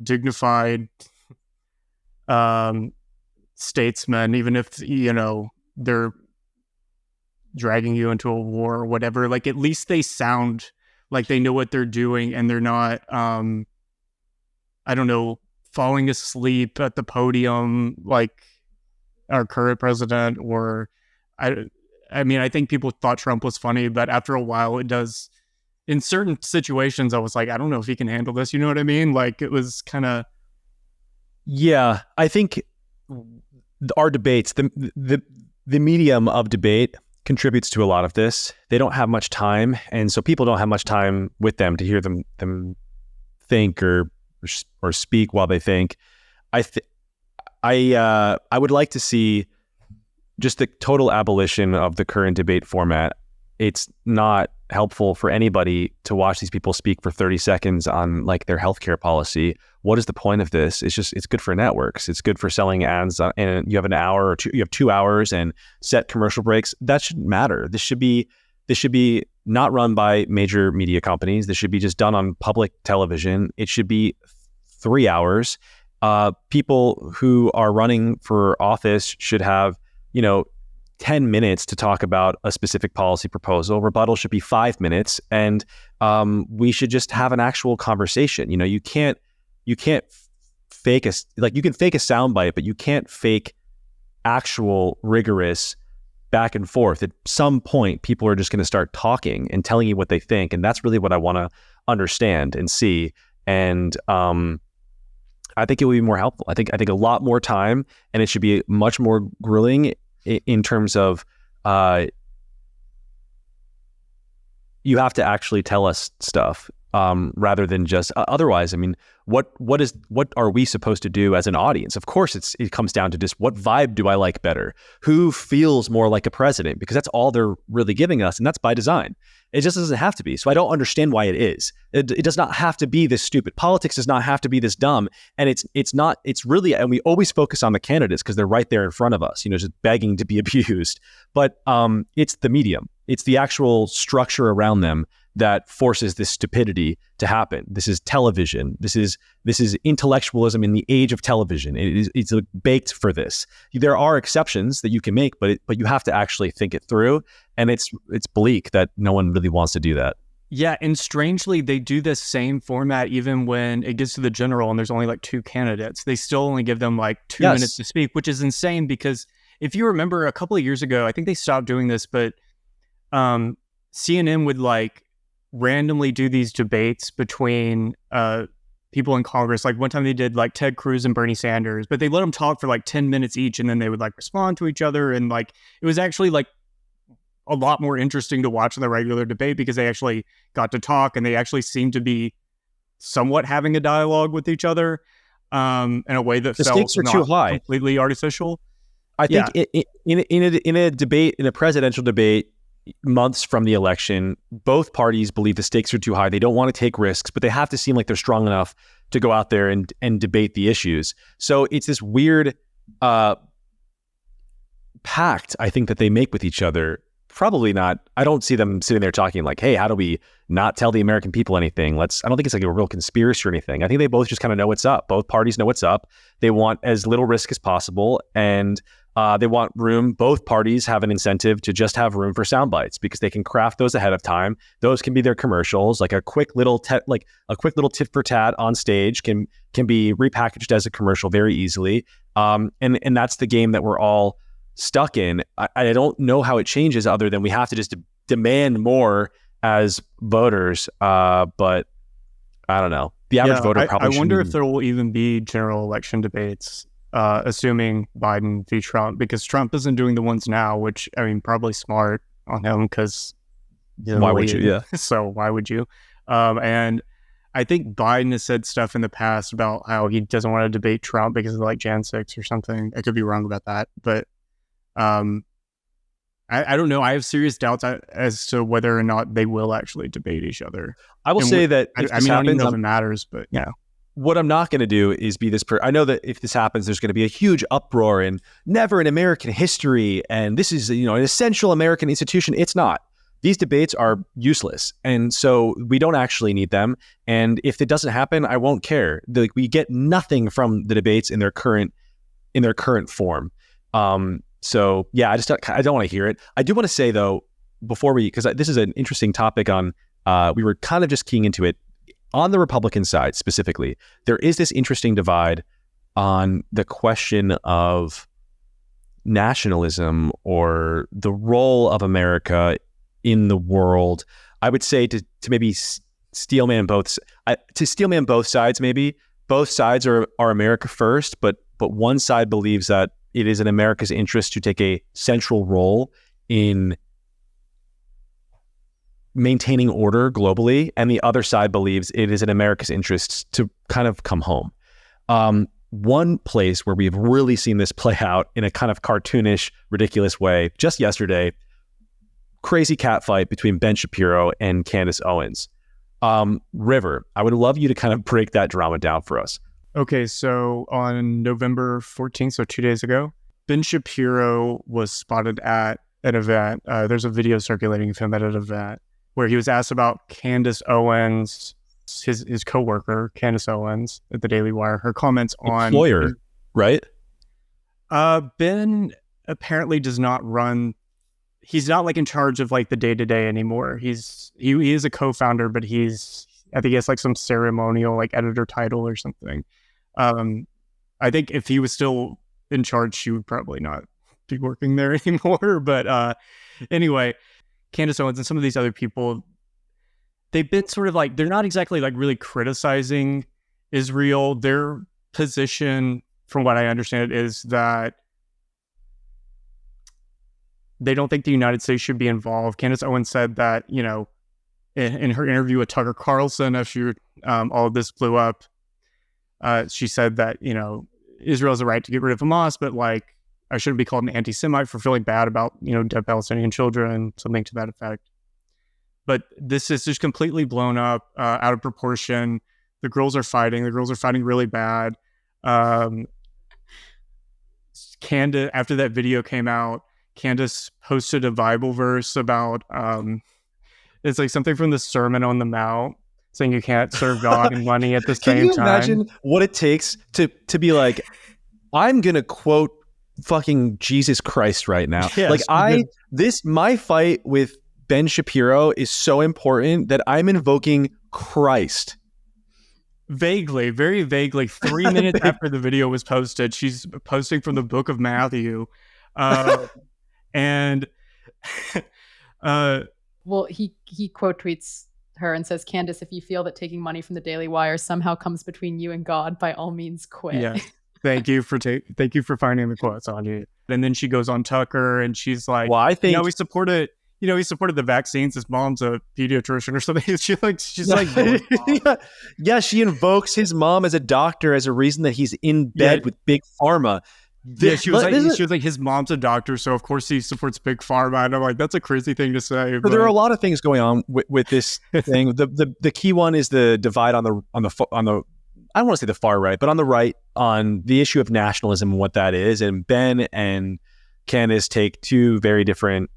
dignified statesmen, even if, they're dragging you into a war or whatever, like at least they sound like they know what they're doing and they're not, I don't know, falling asleep at the podium like our current president. Or I mean, I think people thought Trump was funny, but after a while it does, in certain situations, I was like, I don't know if he can handle this. You know what I mean? Like it was kind of. Yeah, I think our debates, the medium of debate contributes to a lot of this. They don't have much time, and so people don't have much time with them to hear them think or speak while they think. I would like to see just the total abolition of the current debate format. It's not helpful for anybody to watch these people speak for 30 seconds on like their healthcare policy. What is the point of this? It's good for networks. It's good for selling ads, and you have an hour or two, you have 2 hours and set commercial breaks. That shouldn't matter. This should be not run by major media companies. This should be just done on public television. It should be 3 hours. People who are running for office should have, 10 minutes to talk about a specific policy proposal. Rebuttal should be 5 minutes, and we should just have an actual conversation. You can't fake you can fake a soundbite, but you can't fake actual rigorous back and forth. At some point, people are just going to start talking and telling you what they think, and that's really what I want to understand and see. And I think it would be more helpful. I think a lot more time, and it should be much more grilling in terms of you have to actually tell us stuff rather than just otherwise. I mean, what are we supposed to do as an audience? Of course, it comes down to just what vibe do I like better? Who feels more like a president? Because that's all they're really giving us, and that's by design. It just doesn't have to be. So I don't understand why it is. It does not have to be this stupid. Politics does not have to be this dumb. And it's really, and we always focus on the candidates because they're right there in front of us, just begging to be abused. But it's the medium. It's the actual structure around them that forces this stupidity to happen. This is television. This is intellectualism in the age of television. It's baked for this. There are exceptions that you can make, but you have to actually think it through. And it's bleak that no one really wants to do that. Yeah, and strangely, they do this same format even when it gets to the general and there's only like 2 candidates. They still only give them like 2 minutes to speak, which is insane because if you remember a couple of years ago, I think they stopped doing this, but CNN would like randomly do these debates between people in Congress. Like one time they did like Ted Cruz and Bernie Sanders, but they let them talk for like 10 minutes each and then they would like respond to each other. And like it was actually like a lot more interesting to watch than the regular debate because they actually got to talk and they actually seemed to be somewhat having a dialogue with each other in a way that the felt stakes are not too high, completely artificial. I think in a debate, in a presidential debate, months from the election. Both parties believe the stakes are too high. They don't want to take risks, but they have to seem like they're strong enough to go out there and debate the issues. So it's this weird pact, I think, that they make with each other. Probably not. I don't see them sitting there talking like, hey, how do we not tell the American people anything? I don't think it's like a real conspiracy or anything. I think they both just kind of know what's up. Both parties know what's up. They want as little risk as possible. And they want room. Both parties have an incentive to just have room for sound bites because they can craft those ahead of time. Those can be their commercials, like a quick little tit for tat on stage can be repackaged as a commercial very easily. And that's the game that we're all stuck in. I don't know how it changes other than we have to just demand more as voters. But I don't know. The average voter probably I wonder if there will even be general election debates, assuming Biden v. Trump, because Trump isn't doing the ones now, which, I mean, probably smart on him because why would you? Yeah. So why would you? And I think Biden has said stuff in the past about how he doesn't want to debate Trump because of like Jan 6 or something. I could be wrong about that, but I don't know. I have serious doubts as to whether or not they will actually debate each other. I will say that I don't even know if it matters, but yeah. What I'm not going to do is be this I know that if this happens, there's going to be a huge uproar and never in American history, and this is an essential American institution. It's not. These debates are useless, and so we don't actually need them. And if it doesn't happen, I won't care. We get nothing from the debates in their current form. So yeah, I don't want to hear it. I do want to say though, because this is an interesting topic we were kind of just keying into it on the Republican side specifically. There is this interesting divide on the question of nationalism or the role of America in the world. I would say to maybe steelman both sides. Maybe both sides are America first, but one side believes that it is in America's interest to take a central role in maintaining order globally, and the other side believes it is in America's interests to kind of come home. One place where we've really seen this play out in a kind of cartoonish, ridiculous way, just yesterday, crazy catfight between Ben Shapiro and Candice Owens. River, I would love you to kind of break that drama down for us. Okay, so on November 14th, so 2 days ago, Ben Shapiro was spotted at an event. There's a video circulating of him at an event where he was asked about Candice Owens, his coworker, Candice Owens at the Daily Wire, her comments on... Employer, right? Ben apparently does not run... He's not like in charge of like the day-to-day anymore. He is a co-founder, but I think he has like some ceremonial like editor title or something. I think if he was still in charge, she would probably not be working there anymore. But anyway, Candice Owens and some of these other people, they've been sort of like, they're not exactly like really criticizing Israel. Their position, from what I understand, is that they don't think the United States should be involved. Candice Owens said that, in her interview with Tucker Carlson after all of this blew up, she said that, Israel has a right to get rid of Hamas, but like, I shouldn't be called an anti-Semite for feeling bad about, dead Palestinian children, something to that effect. But this is just completely blown up, out of proportion. The girls are fighting. The girls are fighting really bad. Candice, after that video came out, Candice posted a Bible verse about, it's like something from the Sermon on the Mount, saying you can't serve God and money at the same time. Can you imagine what it takes to be like, I'm going to quote fucking Jesus Christ right now. Yes, my fight with Ben Shapiro is so important that I'm invoking Christ. Vaguely, very vaguely, 3 minutes after the video was posted, she's posting from the book of Matthew. And well, he quote tweets her and says, Candice, if you feel that taking money from the Daily Wire somehow comes between you and God, by all means quit. Yeah. Thank you for finding the quotes on you. And then she goes on Tucker and she's like, well, I think he supported the vaccines. His mom's a pediatrician or something. She invokes his mom as a doctor as a reason that he's in bed with big pharma. Yeah, she was like, his mom's a doctor, so of course he supports big pharma. And I'm like, that's a crazy thing to say. But there are a lot of things going on with this thing. The key one is the divide on the I don't want to say the far right, but on the right on the issue of nationalism and what that is. And Ben and Candice take two very different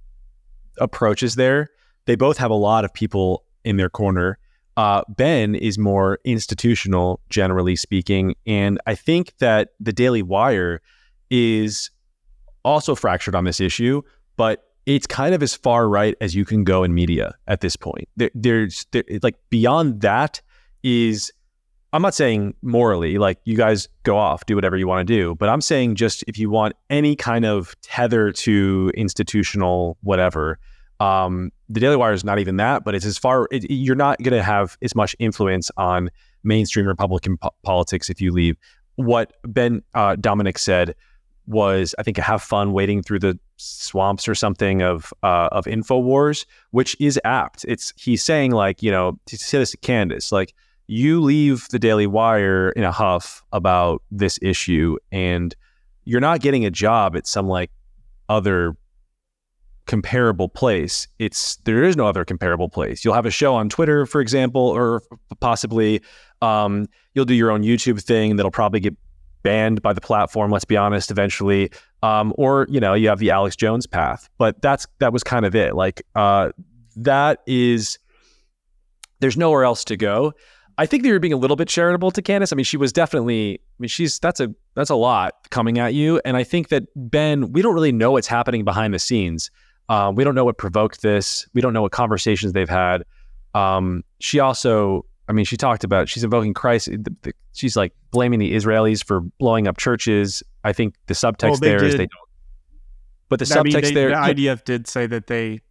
approaches there. They both have a lot of people in their corner. Ben is more institutional, generally speaking, and I think that the Daily Wire is also fractured on this issue, but it's kind of as far right as you can go in media at this point. There's like beyond that is, I'm not saying morally, like you guys go off, do whatever you want to do, but I'm saying just if you want any kind of tether to institutional whatever, the Daily Wire is not even that, but it's as far, you're not going to have as much influence on mainstream Republican politics if you leave. What Ben Dominic said was, I think, have fun wading through the swamps or something of InfoWars, which is apt. He's saying, like, you know, to say this to Candice, like, you leave the Daily Wire in a huff about this issue and you're not getting a job at some like other comparable place. There is no other comparable place. You'll have a show on Twitter, for example, or possibly you'll do your own YouTube thing that'll probably get banned by the platform, let's be honest, eventually. Or, you know, you have the Alex Jones path, but that was kind of it. Like, there's nowhere else to go. I think they were being a little bit charitable to Candice. I mean, she was definitely, that's a lot coming at you. And I think that Ben, we don't really know what's happening behind the scenes. We don't know what provoked this. We don't know what conversations they've had. She also, I mean, she talked about, she's invoking Christ. She's like blaming the Israelis for blowing up churches. I think the subtext there is they don't. But the subtext there, the IDF did say that they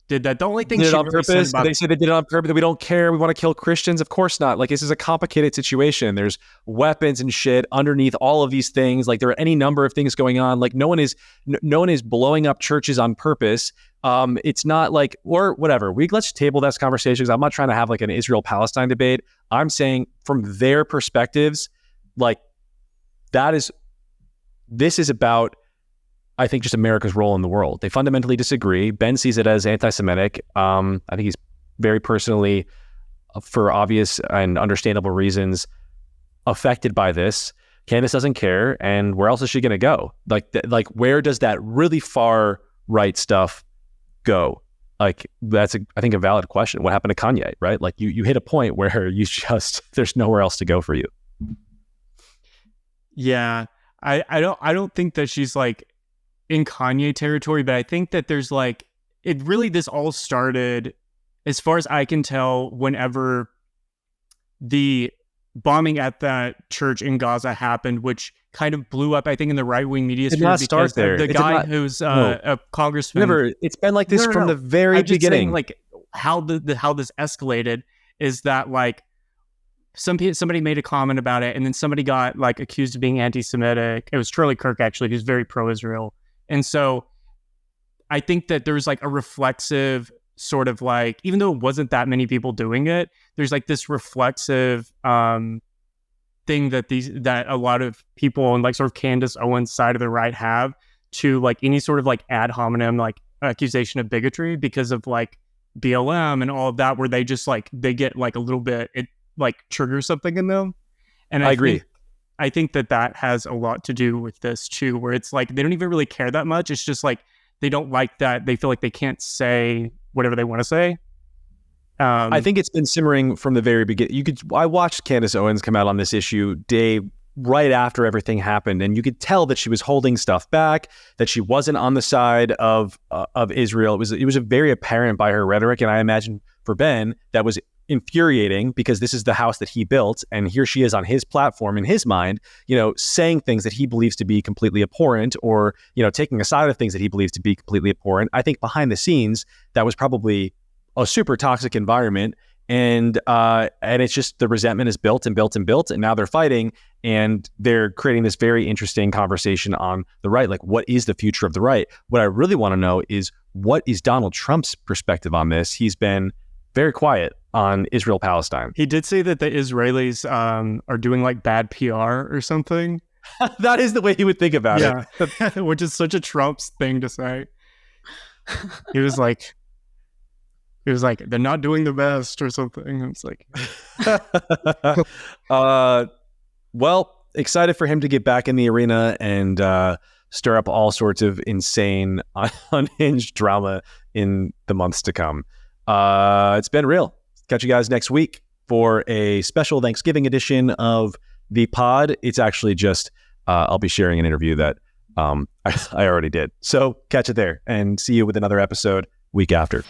did that. The only thing did she it on really purpose. said about They said they did it on purpose. That we don't care. We want to kill Christians. Of course not. Like, this is a complicated situation. There's weapons and shit underneath all of these things. Like, there are any number of things going on. Like, no one is blowing up churches on purpose. It's not like, or whatever. Let's table this conversation, because I'm not trying to have like an Israel-Palestine debate. I'm saying from their perspectives, like, this is about, I think, just America's role in the world. They fundamentally disagree. Ben sees it as anti-Semitic. I think he's very personally, for obvious and understandable reasons, affected by this. Candice doesn't care, and where else is she going to go? Like, where does that really far right stuff go? Like, that's I think a valid question. What happened to Kanye, right? Like, you hit a point where there's nowhere else to go for you. Yeah, I don't think that she's like in Kanye territory, but I think that there's like, this all started, as far as I can tell, whenever the bombing at that church in Gaza happened, which kind of blew up, I think, in the right-wing media sphere. It did not start there. The guy who's a congressman. It's been like this from the very beginning. Saying, like, how this escalated is that, like, somebody made a comment about it, and then somebody got like accused of being anti-Semitic. It was Charlie Kirk, actually, who's very pro-Israel. And so I think that there's like a reflexive sort of like, even though it wasn't that many people doing it, there's like this reflexive thing that a lot of people on like sort of Candice Owens' side of the right have to like any sort of like ad hominem like accusation of bigotry because of like BLM and all of that, where they just like, they get like a little bit, it like triggers something in them. And I agree. I think that has a lot to do with this too, where it's like they don't even really care that much. It's just like they don't like that. They feel like they can't say whatever they want to say. I think it's been simmering from the very beginning. I watched Candice Owens come out on this issue day right after everything happened, and you could tell that she was holding stuff back, that she wasn't on the side of Israel. It was very apparent by her rhetoric, and I imagine for Ben that was infuriating, because this is the house that he built, and here she is on his platform in his mind, you know, saying things that he believes to be completely abhorrent, or, you know, taking a side of things that he believes to be completely abhorrent. I think behind the scenes that was probably a super toxic environment, and it's just the resentment is built and built and built, and now they're fighting, and they're creating this very interesting conversation on the right. Like, what is the future of the right? What I really want to know is, what is Donald Trump's perspective on this? He's been very quiet on Israel-Palestine. He did say that the Israelis are doing like bad PR or something. That is the way he would think about it. Which is such a Trump thing to say. He was like, they're not doing the best or something. I was like, well, excited for him to get back in the arena and stir up all sorts of insane, unhinged drama in the months to come. It's been real. Catch you guys next week for a special Thanksgiving edition of the pod. It's actually just, I'll be sharing an interview that I already did. So catch it there and see you with another episode week after.